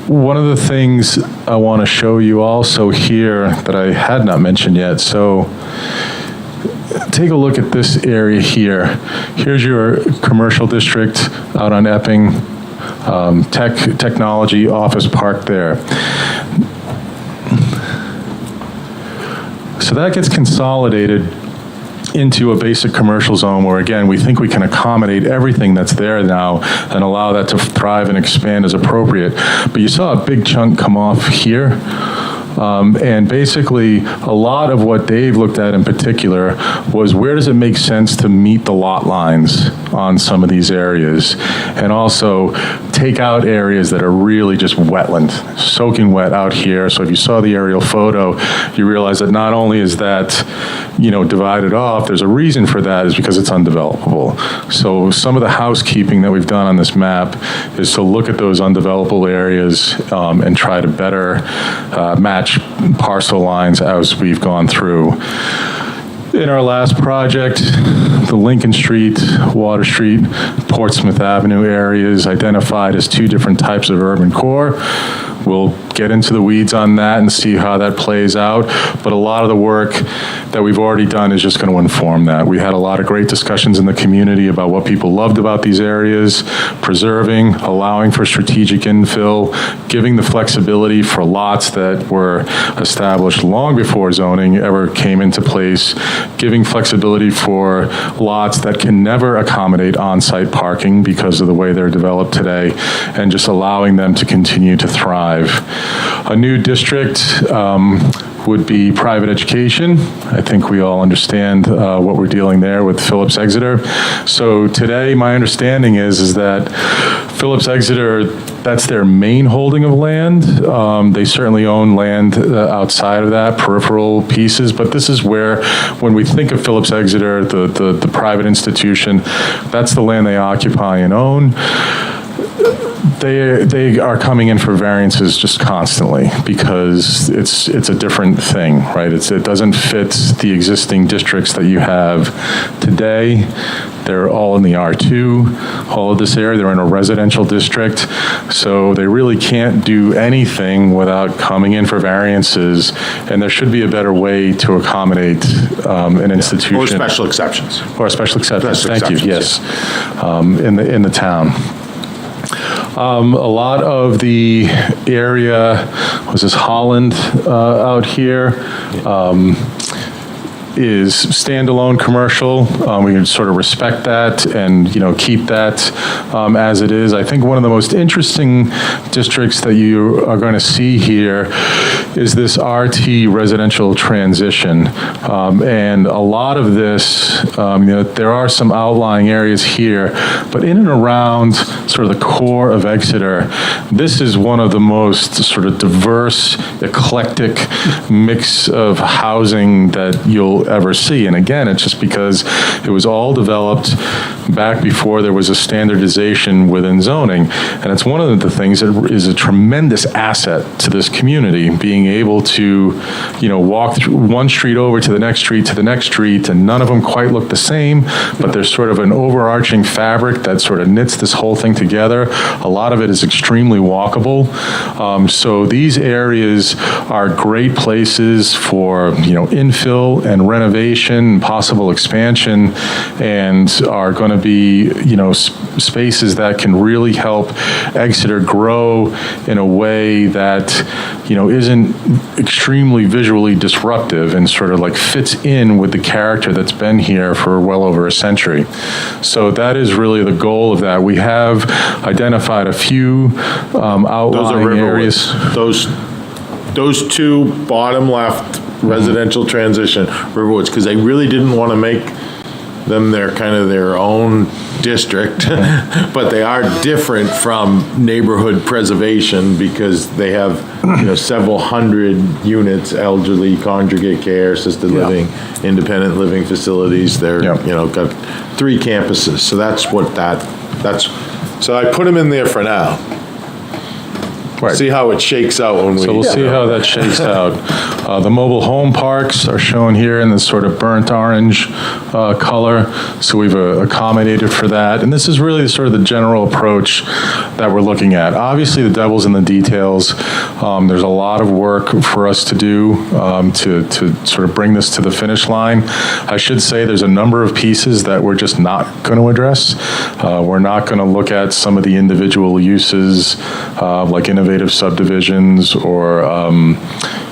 One of the things I want to show you also here that I had not mentioned yet, so take a look at this area here. Here's your commercial district out on Epping, technology office park there. So that gets consolidated into a basic commercial zone where, again, we think we can accommodate everything that's there now and allow that to thrive and expand as appropriate. But you saw a big chunk come off here. And basically, a lot of what Dave looked at in particular was where does it make sense to meet the lot lines on some of these areas, and also take out areas that are really just wetland, soaking wet out here. So if you saw the aerial photo, you realize that not only is that, divided off, there's a reason for that, is because it's undevelopable. So some of the housekeeping that we've done on this map is to look at those undevelopable areas and try to better match parcel lines as we've gone through. In our last project, the Lincoln Street, Water Street, Portsmouth Avenue areas identified as two different types of urban core. We'll get into the weeds on that and see how that plays out, but a lot of the work that we've already done is just going to inform that. We had a lot of great discussions in the community about what people loved about these areas, preserving, allowing for strategic infill, giving the flexibility for lots that were established long before zoning ever came into place, giving flexibility for lots that can never accommodate on-site parking because of the way they're developed today, and just allowing them to continue to thrive. A new district would be private education. I think we all understand what we're dealing there with Phillips Exeter. So today, my understanding is that Phillips Exeter, that's their main holding of land. They certainly own land outside of that, peripheral pieces, but this is where, when we think of Phillips Exeter, the private institution, that's the land they occupy and own. They are coming in for variances just constantly because it's a different thing, right? It doesn't fit the existing districts that you have today. They're all in the R2, all of this area. They're in a residential district, so they really can't do anything without coming in for variances, and there should be a better way to accommodate an institution. Or special exceptions. Or special exceptions, thank you, yes, in the town. A lot of the area, was this Holland out here, is standalone commercial. We can sort of respect that and, keep that as it is. I think one of the most interesting districts that you are going to see here is this RT residential transition. And a lot of this, there are some outlying areas here, but in and around sort of the core of Exeter, this is one of the most sort of diverse, eclectic mix of housing that you'll ever see. And again, it's just because it was all developed back before there was a standardization within zoning. And it's one of the things that is a tremendous asset to this community, being able to, walk through one street over to the next street to the next street, and none of them quite look the same, but there's sort of an overarching fabric that sort of knits this whole thing together. A lot of it is extremely walkable. So these areas are great places for, infill and renovation, possible expansion, and are going to be, spaces that can really help Exeter grow in a way that, isn't extremely visually disruptive and sort of like fits in with the character that's been here for well over a century. So that is really the goal of that. We have identified a few outlying areas. Those two bottom left residential transition Riverwoods, because they really didn't want to make them their own district, but they are different from neighborhood preservation because they have several hundred units, elderly, congregate care, assisted living, independent living facilities. They're got 3 campuses, so so I put them in there for now. Right. See how it shakes out when we... So we'll see how that shakes out. The mobile home parks are shown here in this sort of burnt orange color, so we've accommodated for that. And this is really sort of the general approach that we're looking at. Obviously, the devil's in the details. There's a lot of work for us to do to sort of bring this to the finish line. I should say there's a number of pieces that we're just not going to address. We're not going to look at some of the individual uses, like innovative subdivisions or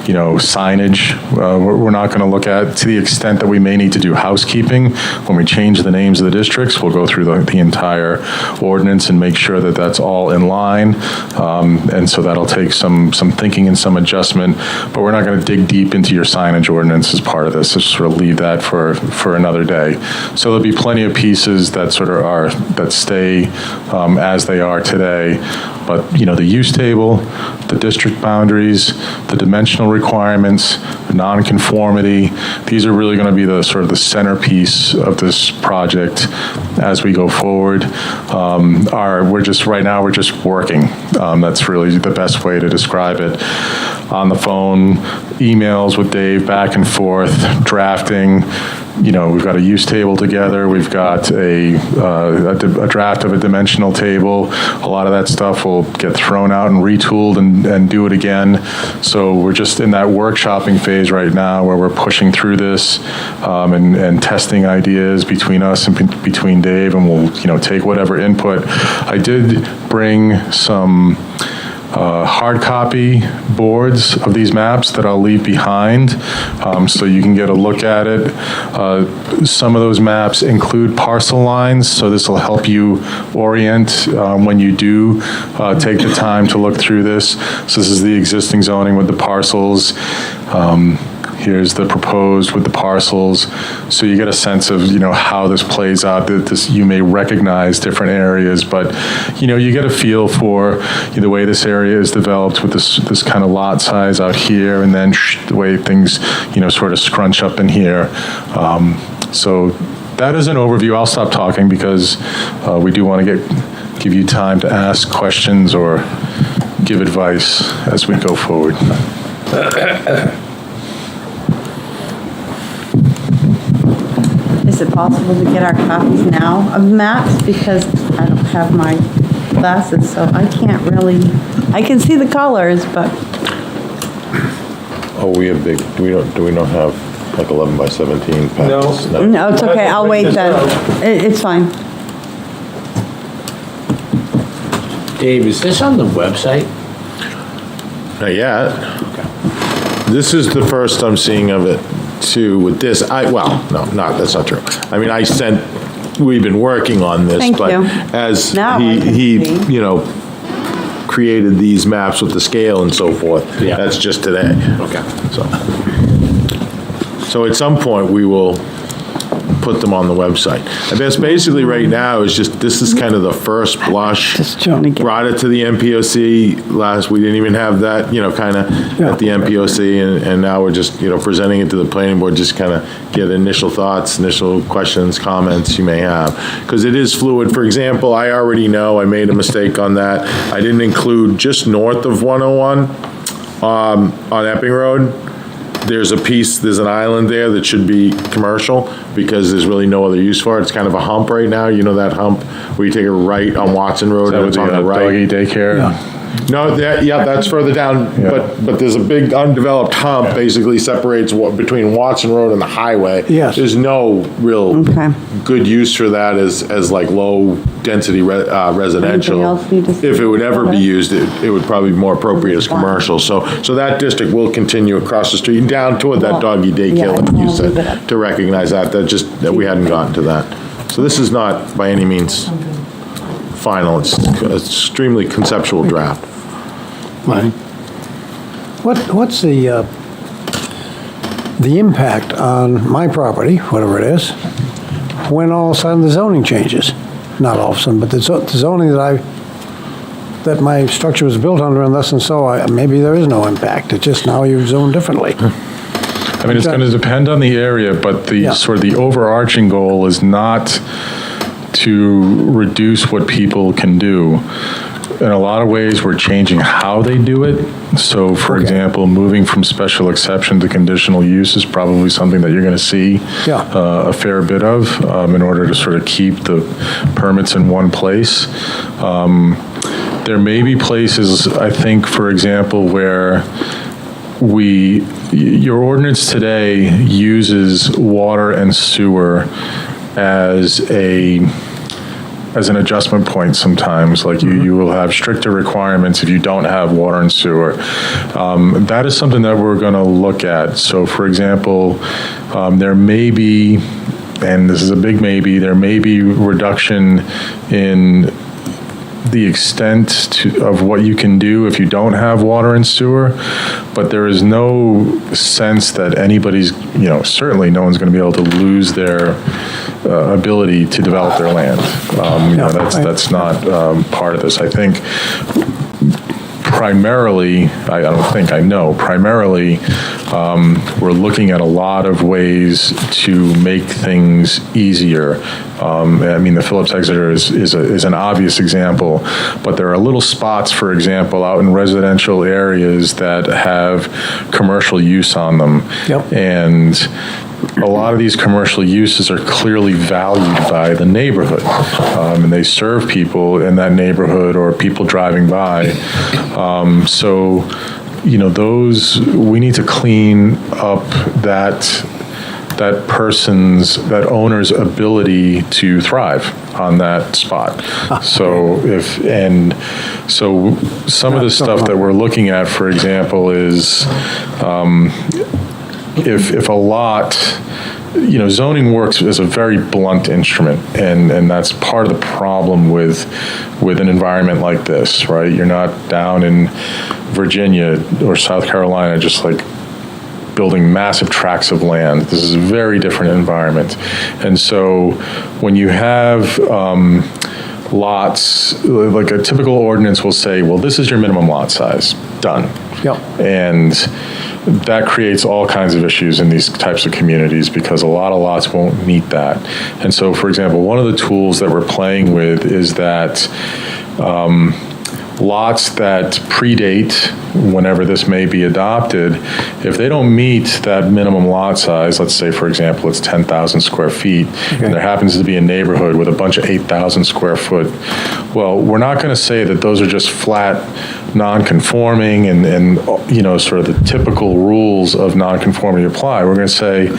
signage. We're not going to look at, to the extent that we may need to do housekeeping, when we change the names of the districts, we'll go through the entire ordinance and make sure that that's all in line. And so that'll take some thinking and some adjustment, but we're not going to dig deep into your signage ordinance as part of this. Just sort of leave that for another day. So there'll be plenty of pieces that sort of that stay as they are today. But, the use table, the district boundaries, the dimensional requirements, nonconformity, these are really going to be the sort of the centerpiece of this project as we go forward. Right now, we're just working. That's really the best way to describe it. On the phone, emails with Dave back and forth, drafting. We've got a use table together. We've got a draft of a dimensional table. A lot of that stuff will get thrown out and retooled and do it again. So we're just in that workshopping phase right now where we're pushing through this and testing ideas between us and between Dave, and we'll take whatever input. I did bring some hard copy boards of these maps that I'll leave behind so you can get a look at it. Some of those maps include parcel lines, so this will help you orient when you do take the time to look through this. So this is the existing zoning with the parcels. Here's the proposed with the parcels. So you get a sense of, how this plays out. That you may recognize different areas, but, you get a feel for the way this area is developed with this kind of lot size out here, and then the way things, sort of scrunch up in here. So that is an overview. I'll stop talking because we do want to give you time to ask questions or give advice as we go forward. Is it possible to get our copies now of maps? Because I don't have my glasses, so I can't really, I can see the colors, but. Oh, we have do we not have like 11 by 17 packets? No, it's okay, I'll wait then. It's fine. Dave, is this on the website? Not yet. This is the first I'm seeing of it too with this. That's not true. I mean, we've been working on this, Thank but you. as Now I can he see. created these maps with the scale and so forth, that's just today. Okay. So at some point, we will put them on the website. And that's basically right now is just, this is kind of the first blush. Brought it to the MPOC we didn't even have that, kind of at the MPOC, and now we're just, presenting it to the planning board, just kind of get initial thoughts, initial questions, comments you may have. Because it is fluid. For example, I already know I made a mistake on that. I didn't include just north of 101 on Epping Road. There's an island there that should be commercial because there's really no other use for it. It's kind of a hump right now. You know that hump where you take a right on Watson Road and it's on the right? Doggy daycare? No, that's further down, but there's a big undeveloped hump basically separates between Watson Road and the highway. Yes. There's no real good use for that as like low-density residential. else need to say If it would ever be about it? used, it would probably be more appropriate as commercial. So that district will continue across the street and down toward that doggy daycare, like you said, to recognize that we hadn't gotten to that. So this is not by any means final. It's an extremely conceptual draft. Right. What's the impact on my property, whatever it is, when all of a sudden the zoning changes? Not all of a sudden, but the zoning that my structure was built under, and thus and so, maybe there is no impact. It's just now you've zoned differently. I mean, it's going to depend on the area, but sort of the overarching goal is not to reduce what people can do. In a lot of ways, we're changing how they do it. So, for example, moving from special exception to conditional use is probably something that you're going to see a fair bit of in order to sort of keep the permits in one place. There may be places, I think, for example, where your ordinance today uses water and sewer as as an adjustment point sometimes. Like you will have stricter requirements if you don't have water and sewer. That is something that we're going to look at. So, for example, there may be, and this is a big maybe, there may be reduction in the extent of what you can do if you don't have water and sewer, but there is no sense that anybody's, certainly no one's going to be able to lose their ability to develop their land. That's not part of this. I think primarily, primarily, we're looking at a lot of ways to make things easier. The Phillips Exeter is an obvious example, but there are little spots, for example, out in residential areas that have commercial use on them. Yep. And a lot of these commercial uses are clearly valued by the neighborhood, and they serve people in that neighborhood or people driving by. Those, we need to clean up that owner's ability to thrive on that spot. So some of the stuff that we're looking at, for example, is if a lot, zoning works as a very blunt instrument, and that's part of the problem with an environment like this, right? You're not down in Virginia or South Carolina just like building massive tracts of land. This is a very different environment. And so when you have lots, like a typical ordinance will say, well, this is your minimum lot size, done. Yep. And that creates all kinds of issues in these types of communities because a lot of lots won't meet that. And so, for example, one of the tools that we're playing with is that lots that predate whenever this may be adopted, if they don't meet that minimum lot size, let's say, for example, it's 10,000 square feet, and there happens to be a neighborhood with a bunch of 8,000 square foot, well, we're not going to say that those are just flat non-conforming and sort of the typical rules of non-conformity apply. We're going to say,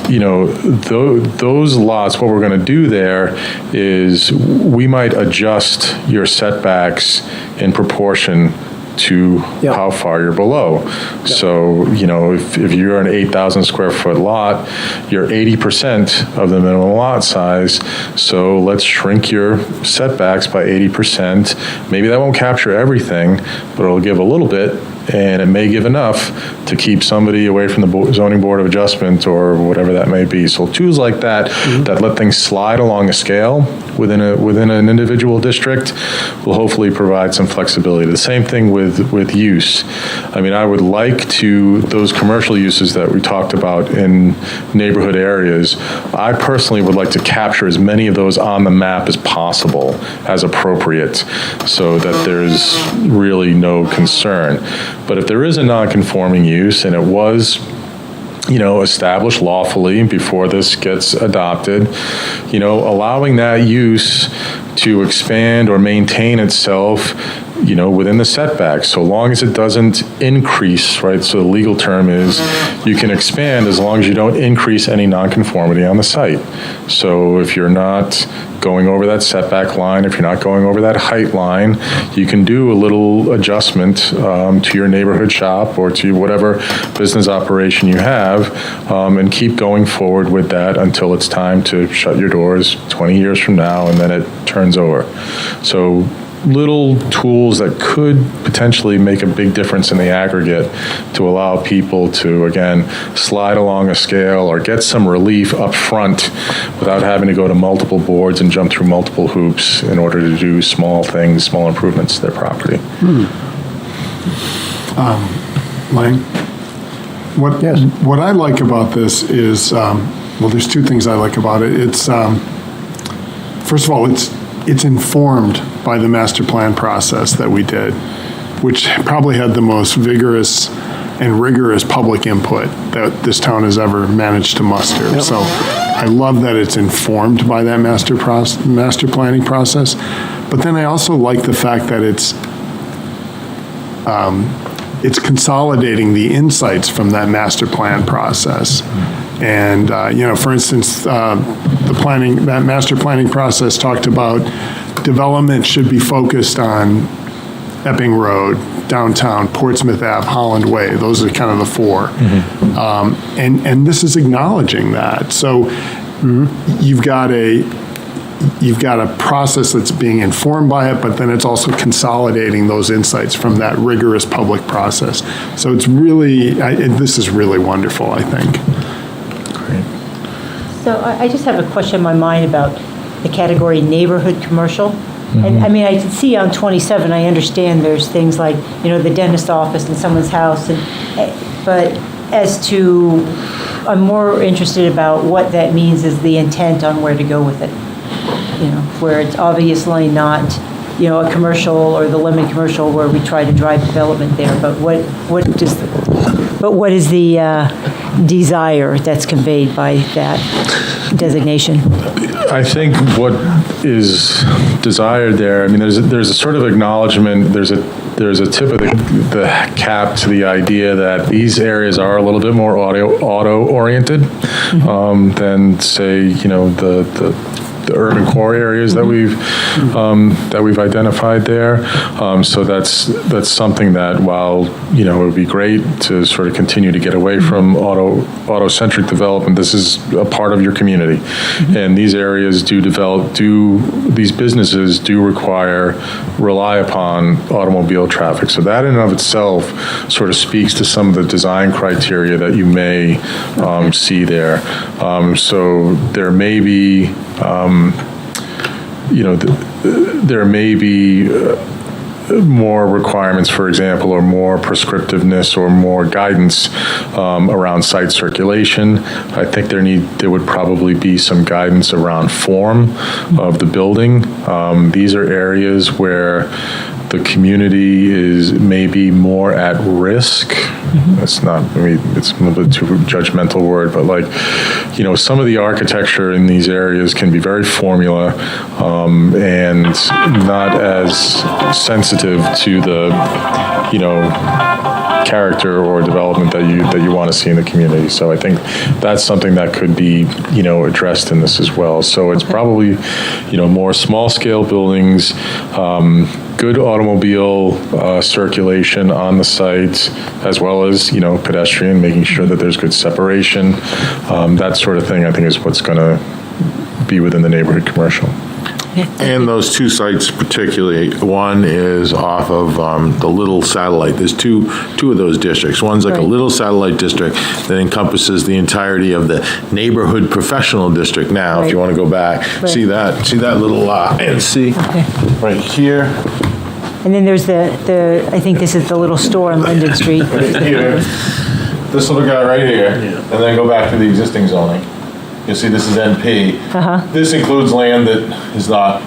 those lots, what we're going to do there is we might adjust your setbacks in proportion to how far you're below. Yep. So, if you're an 8,000 square foot lot, you're 80% of the minimum lot size. So let's shrink your setbacks by 80%. Maybe that won't capture everything, but it'll give a little bit. And it may give enough to keep somebody away from the zoning board of adjustment or whatever that may be. So tools like that, that let things slide along a scale within an individual district will hopefully provide some flexibility. The same thing with use. I would like to, those commercial uses that we talked about in neighborhood areas, I personally would like to capture as many of those on the map as possible, as appropriate, so that there's really no concern. But if there is a non-conforming use and it was, established lawfully before this gets adopted, allowing that use to expand or maintain itself, within the setbacks, so long as it doesn't increase, right? So the legal term is you can expand as long as you don't increase any nonconformity on the site. So if you're not going over that setback line, if you're not going over that height line, you can do a little adjustment to your neighborhood shop or to whatever business operation you have, and keep going forward with that until it's time to shut your doors 20 years from now, and then it turns over. So little tools that could potentially make a big difference in the aggregate to allow people to, again, slide along a scale or get some relief up front without having to go to multiple boards and jump through multiple hoops in order to do small things, small improvements to their property. Lang, what I like about this is, there's two things I like about it. It's, first of all, it's informed by the master plan process that we did, which probably had the most vigorous and rigorous public input that this town has ever managed to muster. Yep. So I love that it's informed by that master planning process. But then I also like the fact that it's it's consolidating the insights from that master plan process. And, for instance, that master planning process talked about development should be focused on Epping Road, downtown, Portsmouth Ave, Holland Way. Those are kind of the four. And this is acknowledging that. So you've got a process that's being informed by it, but then it's also consolidating those insights from that rigorous public process. So it's really, this is really wonderful, I think. So I just have a question in my mind about the category neighborhood commercial. And I mean, I can see on 27, I understand there's things like, the dentist office in someone's house, but as to, I'm more interested about what that means is the intent on where to go with it. Where it's obviously not, a commercial or the limited commercial where we try to drive development there, but what is the desire that's conveyed by that designation? I think what is desired there, I mean, there's a sort of acknowledgement, there's a tip of the cap to the idea that these areas are a little bit more auto-oriented than, say, the urban core areas that we've identified there. So that's something that, while it would be great to sort of continue to get away from auto-centric development, this is a part of your community, and these areas these businesses do rely upon automobile traffic. So that in and of itself sort of speaks to some of the design criteria that you may see there. So there may be there may be more requirements, for example, or more prescriptiveness or more guidance around site circulation. I think there would probably be some guidance around form of the building. These are areas where the community is maybe more at risk. It's not, it's a little bit too judgmental word, but some of the architecture in these areas can be very formula and not as sensitive to the, character or development that you want to see in the community. So I think that's something that could be, addressed in this as well. So it's probably, more small scale buildings, good automobile circulation on the site, as well as, pedestrian, making sure that there's good separation. That sort of thing, I think, is what's going to be within the neighborhood commercial. And those two sites particularly, one is off of the little satellite. There's two of those districts. One's like a little satellite district that encompasses the entirety of the neighborhood professional district now, if you want to go back. See that little and see right here. And then there's I think this is the little store on Linden Street. Here, this little guy right here, and then go back to the existing zoning. You'll see this is NP. This includes land that is not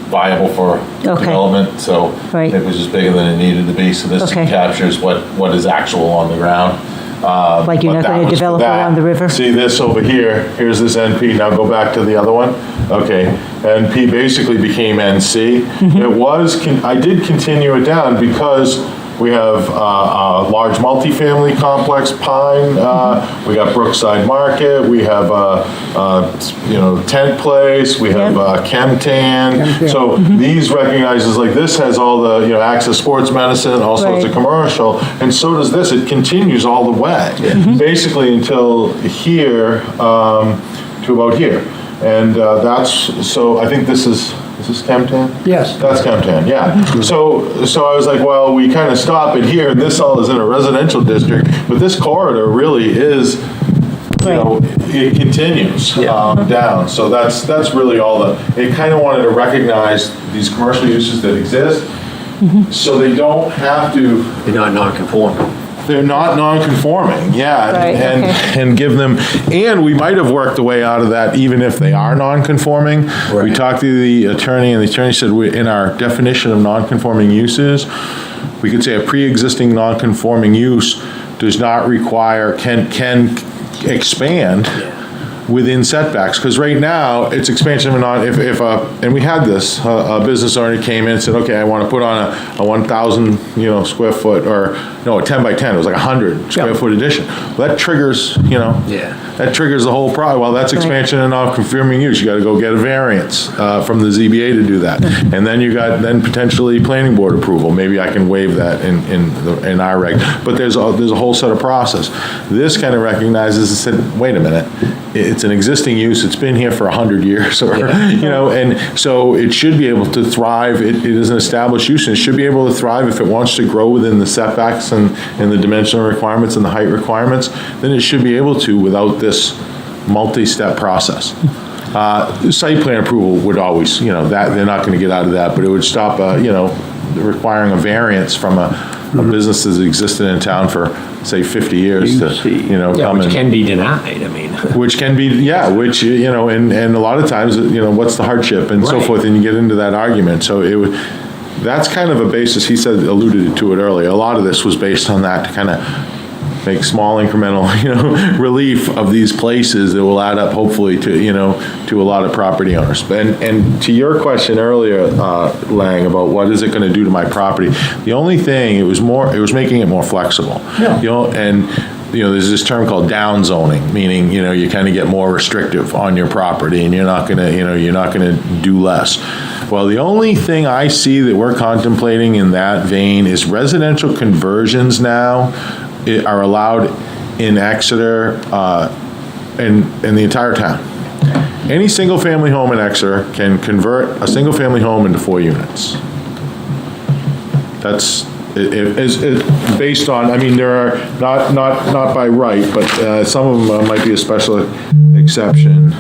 viable for development, so it was just bigger than it needed to be. So this captures what is actual on the ground. Like you're not going to develop around the river? See this over here, here's this NP, now go back to the other one. Okay, NP basically became NC. It was, I did continue it down because we have a large multifamily complex, Pine. We got Brookside Market. We have Tent Place. We have Chemtan. So these recognizes this has all the Access Sports Medicine, all sorts of commercial, and so does this. It continues all the way, basically until here to about here, and so I think this is. Is this Chemtan? Yes. That's Chemtan, yeah. So I was like, well, we kind of stop it here, and this all is in a residential district, but this corridor really is, it continues down. So that's really all it kind of wanted to recognize these commercial uses that exist, so they don't have to. They're not non-conforming. They're not non-conforming, and give them, and we might have worked the way out of that even if they are non-conforming. We talked to the attorney, and the attorney said in our definition of non-conforming uses, we could say a pre-existing non-conforming use does not require, can expand within setbacks, because right now, it's expansion of and we had this, a business owner came in and said, okay, I want to put on a 1,000, square foot, or, no, a 10 by 10, it was like 100 square foot addition. Well, that triggers, that triggers the whole problem. Well, that's expansion and non-conforming use, you got to go get a variance from the ZBA to do that. And then you got, potentially planning board approval, maybe I can waive that in our reg, but there's a whole set of process. This kind of recognizes and said, wait a minute, it's an existing use, it's been here for 100 years, or, and so it should be able to thrive, it is an established use, and it should be able to thrive if it wants to grow within the setbacks and the dimensional requirements and the height requirements, then it should be able to without this multi-step process. Site plan approval would always, that, they're not gonna get out of that, but it would stop, requiring a variance from a business that's existed in town for, say, 50 years to, come which in. can be denied, I mean. Which can be, and a lot of times, what's the hardship and so Right. forth, and you get into that argument. So that's kind of a basis, he said, alluded to it earlier. A lot of this was based on that, to kind of make small incremental, relief of these places that will add up hopefully to a lot of property owners. And to your question earlier, Lang, about what is it going to do to my property, the only thing, it was making it more flexible. Yeah. There's this term called down zoning, meaning, you kind of get more restrictive on your property and you're not gonna do less. Well, the only thing I see that we're contemplating in that vein is residential conversions now are allowed in Exeter, in the entire town. Any single-family home in Exeter can convert a single-family home into 4 units. That's, it's based on, there are, not by right, but some of them might be a special exception.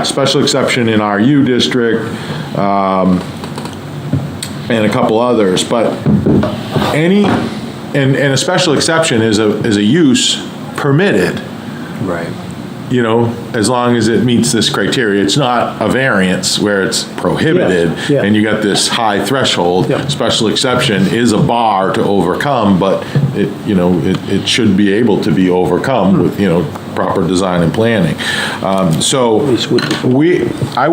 Special exception in RU district, and a couple others, but and a special exception is a use permitted. Right. As long as it meets this criteria. It's not a variance where it's prohibited, and you got this high threshold. Special exception is a bar to overcome, but it should be able to be overcome with, proper design and planning. I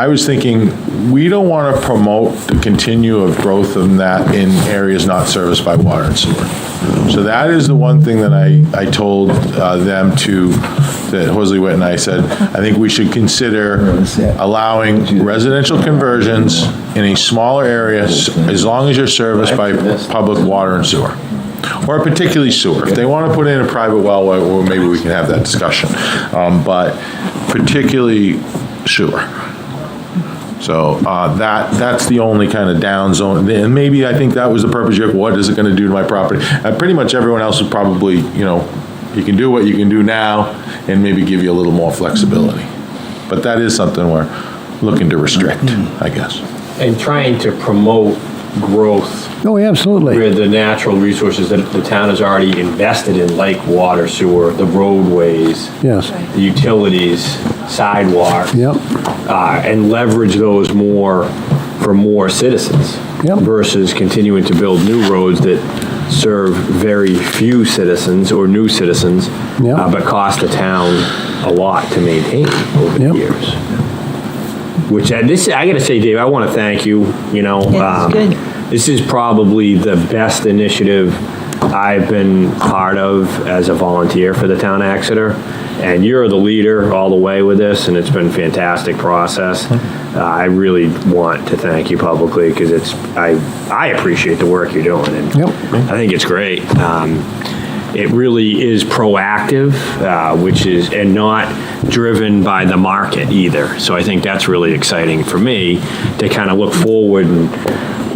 was thinking, we don't want to promote the continued growth of that in areas not serviced by water and sewer. So that is the one thing that I told them that Horsley Witt and I said, I think we should consider allowing residential conversions in a smaller area as long as you're serviced by public water and sewer. Or particularly sewer. If they want to put in a private well, maybe we can have that discussion. But particularly sewer. So that's the only kind of down zone. And maybe I think that was the purpose of what is it going to do to my property? Pretty much everyone else would probably, you can do what you can do now and maybe give you a little more flexibility. But that is something we're looking to restrict, I guess. And trying to promote growth. Oh, absolutely. Where the natural resources that the town has already invested in, like water, sewer, the roadways. Yes. The utilities, sidewalks. Yep. And leverage those more for more citizens. Yep. Versus continuing to build new roads that serve very few citizens or new citizens, but cost the town a lot to maintain over the years. Which I gotta say, Dave, I want to thank you. Good. This is probably the best initiative I've been part of as a volunteer for the town of Exeter, and you're the leader all the way with this, and it's been a fantastic process. I really want to thank you publicly because I appreciate the work you're doing, and I think it's great. It really is proactive, and not driven by the market either. So I think that's really exciting for me to kind of look forward and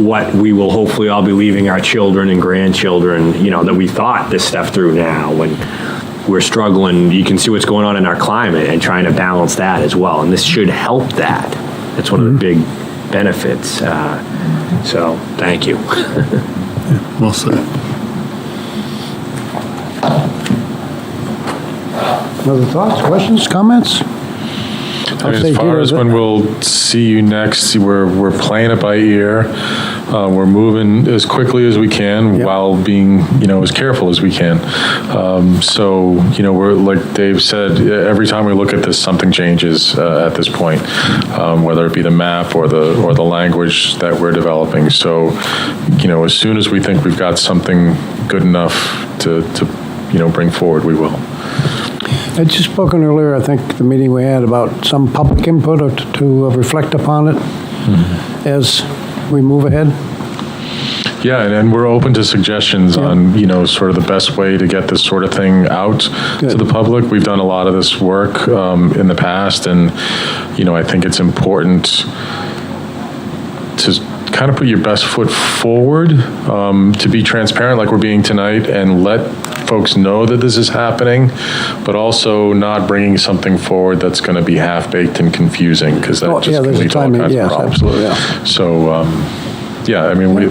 what we will hopefully all be leaving our children and grandchildren, that we thought this stuff through now when we're struggling. You can see what's going on in our climate and trying to balance that as well. And this should help that. That's one of the big benefits. So thank you. Well said. Other thoughts, questions, comments? And as far as when we'll see you next, we're playing it by ear. We're moving as quickly as we can while being, as careful as we can. So, we're, like Dave said, every time we look at this, something changes at this point, whether it be the map or the language that we're developing. So, as soon as we think we've got something good enough to bring forward, we will. I'd just spoken earlier, I think, the meeting we had about some public input or to reflect upon it as we move ahead. Yeah, and we're open to suggestions on, sort of the best way to get this sort of thing out to the public. We've done a lot of this work in the past, and, I think it's important to kind of put your best foot forward, to be transparent like we're being tonight, and let folks know that this is happening, but also not bringing something forward that's going to be half-baked and confusing, because that just can lead to all kinds of problems. Absolutely, yeah. So,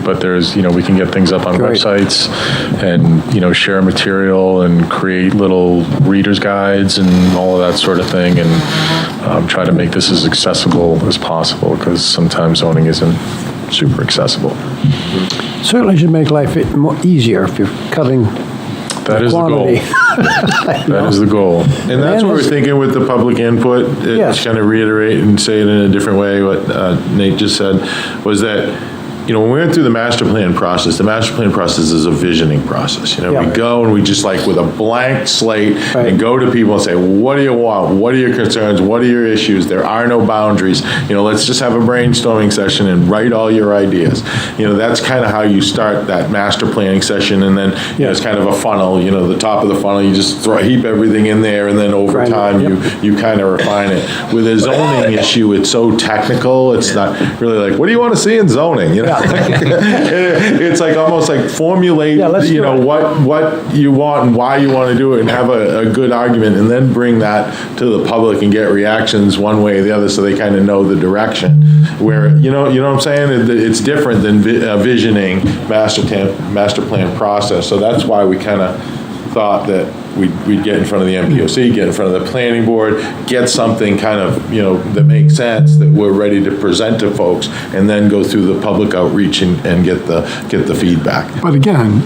but there's, we can get things up on websites and, share material and create little reader's guides and all of that sort of thing, and try to make this as accessible as possible, because sometimes zoning isn't super accessible. Certainly should make life easier if you're cutting That is quantity. the goal. That is the goal. And that's what we're thinking with the public input. Just kind of reiterate and say it in a different way, what Nate just said, was that, when we went through the master plan process is a visioning process. We go and we just with a blank slate and go to people and say, what do you want? What are your concerns? What are your issues? There are no boundaries. Let's just have a brainstorming session and write all your ideas. That's kind of how you start that master planning session. And then, it's kind of a funnel, the top of the funnel, you just heap everything in there. And then over time, you kind of refine it. With a zoning issue, it's so technical. It's not really what do you want to see in zoning? It's almost formulate, what you want and why you want to do it, and have a good argument, and then bring that to the public and get reactions one way or the other, so they kind of know the direction. Where you know what I'm saying? It's different than visioning master plan process. So that's why we kind of thought that we'd get in front of the MPOC, get in front of the planning board, get something kind of, that makes sense, that we're ready to present to folks, and then go through the public outreach and get the feedback. But again,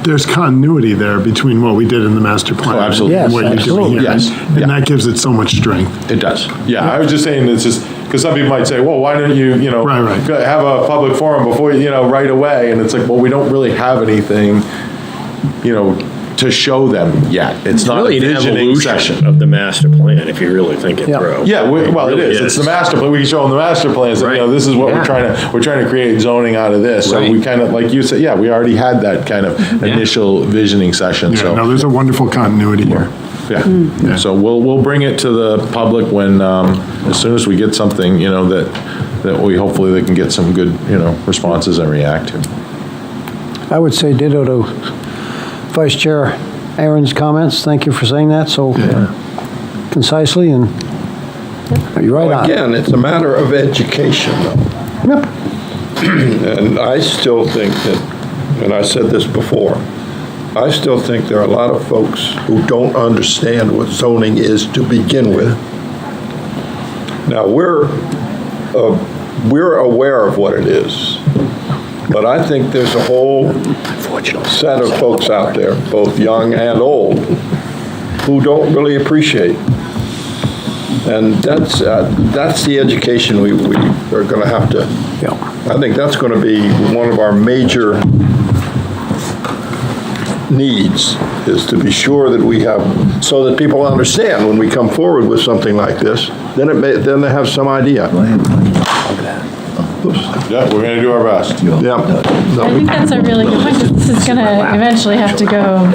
there's continuity there between what we did in the master plan and what you're doing here. And that gives it so much strength. It does. Yeah, I was just saying, it's just, because some people might say, well, why don't you, have a public forum before, right away? And it's well, we don't really have anything, to show them yet. It's not really a visioning an evolution session of the master plan, if you really think it through. Yeah, it is. It's the master plan. We can show them the master plan. So, this is what we're trying to create zoning out of this. So we kind of, like you said, we already had that kind of initial visioning session. There's a wonderful continuity here. Yeah. So we'll bring it to the public when, as soon as we get something, that we hopefully they can get some good, responses and react to. I would say ditto to Vice Chair Aaron's comments. Thank you for saying that so concisely, and you're right on. Again, it's a matter of education, though. Yep. And I still think that, and I said this before, I still think there are a lot of folks who don't understand what zoning is to begin with. Now, we're aware of what it is, but I think there's a whole set of folks out there, both young and old, who don't really appreciate. And that's the education we are going to have to. I think that's going to be one of our major needs, is to be sure that we have, so that people understand when we come forward with something like this, then they have some idea. Yeah, we're going to do our best. I think that's a really good point, because this is going to eventually have to go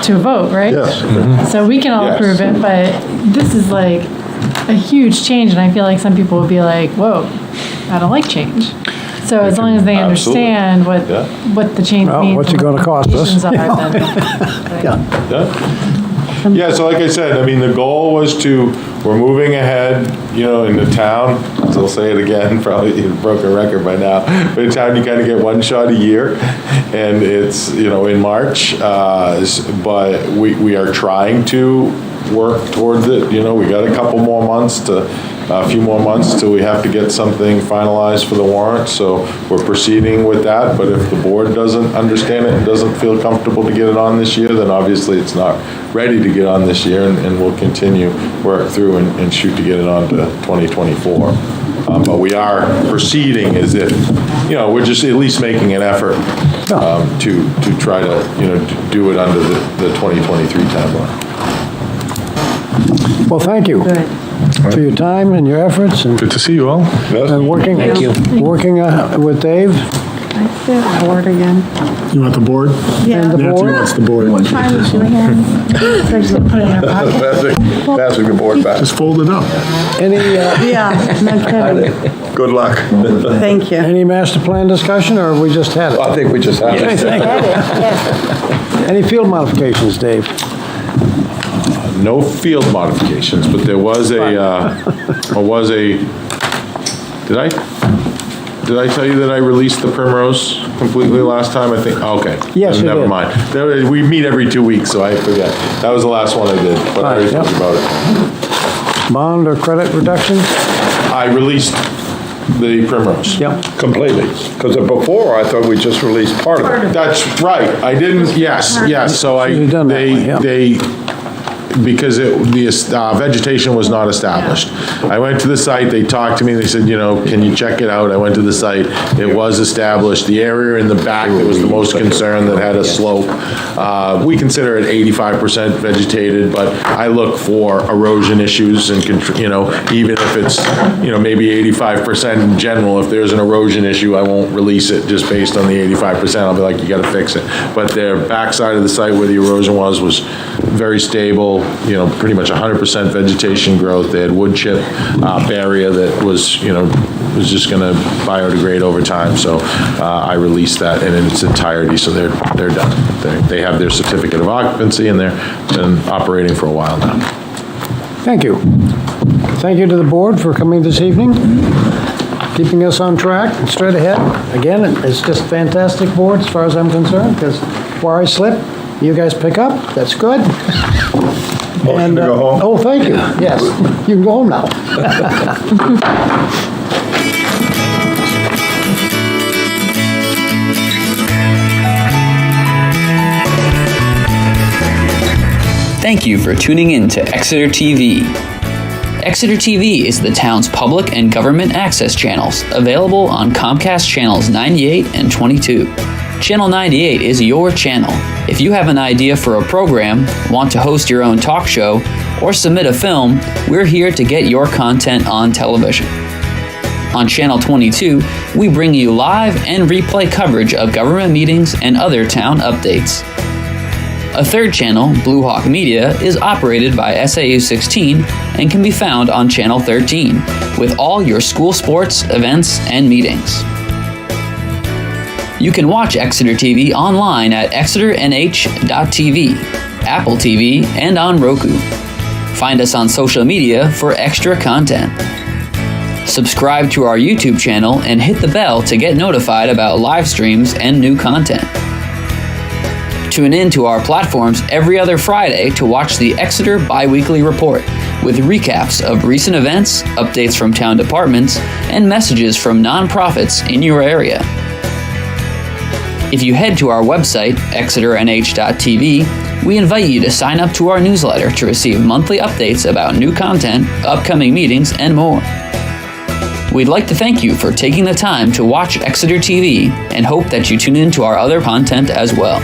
to a vote, right? Yes. So we can all approve it, but this is a huge change, and I feel like some people will be like, whoa, I don't like change. So as long as they understand what the change means, what's it going to cost us? Yeah, so like I said, the goal was we're moving ahead, in the town, so I'll say it again, probably a broken record by now, but in town you kind of get one shot a year, and it's, in March, but we are trying to work towards it. You know, we got a few more months till we have to get something finalized for the warrant, so we're proceeding with that. But if the board doesn't understand it and doesn't feel comfortable to get it on this year, then obviously it's not ready to get on this year, and we'll continue work through and shoot to get it on to 2024. But we are proceeding as if, you know, we're just at least making an effort to try to, you know, do it under the 2023 timeline. Well, thank you for your time and your efforts. And good to see you all. And working with Dave. I said board again. You want the board? Yeah. And the Nancy board. wants the board. What time is it again? So just put it in our pocket. Passing the board back. Just fold it up. Any, Yeah, no kidding. Good luck. Thank you. any master plan discussion, or have we just had it? I think we just had Okay, it. thank you. Any field modifications, Dave? No field modifications, but there was did I tell you that I released the primrose completely last time? I think, okay. Yes, you Never did. mind. We meet every 2 weeks, so I forget. That was the last one I did, but I already Yep. talked about it. Bond or credit reduction? I released the primrose. Yep. Completely. Because before, I thought we just released part of it. That's right. I didn't, yes, so You've done that way, yep. because the vegetation was not established. I went to the site, they talked to me, they said, you know, can you check it out? I went to the site, it was established. The area in the back that was the most concern, that had a slope, we consider it 85% vegetated, but I look for erosion issues and, you know, even if it's, you know, maybe 85% in general, if there's an erosion issue, I won't release it just based on the 85%. I'll be like, you gotta fix it. But their backside of the site where the erosion was very stable, you know, pretty much 100% vegetation growth. They had wood chip barrier that was, you know, was just going to biodegrade over time. So I released that in its entirety. So they're done. They have their certificate of occupancy, and they've been operating for a while now. Thank you. Thank you to the board for coming this evening, keeping us on track and straight ahead. Again, it's just fantastic board as far as I'm concerned, because where I slip, you guys pick up. That's good. Motion to go home? Oh, thank you. Yes, you can go home now. Thank you for tuning in to Exeter TV. Exeter TV is the town's public and government access channels, available on Comcast channels 98 and 22. Channel 98 is your channel. If you have an idea for a program, want to host your own talk show, or submit a film, we're here to get your content on television. On Channel 22, we bring you live and replay coverage of government meetings and other town updates. A third channel, Blue Hawk Media, is operated by SAU 16 and can be found on Channel 13, with all your school sports, events, and meetings. You can watch Exeter TV online at exeternh.tv, Apple TV, and on Roku. Find us on social media for extra content. Subscribe to our YouTube channel and hit the bell to get notified about live streams and new content. Tune in to our platforms every other Friday to watch the Exeter Biweekly Report, with recaps of recent events, updates from town departments, and messages from nonprofits in your area. If you head to our website, exeternh.tv, we invite you to sign up to our newsletter to receive monthly updates about new content, upcoming meetings, and more. We'd like to thank you for taking the time to watch Exeter TV and hope that you tune in to our other content as well.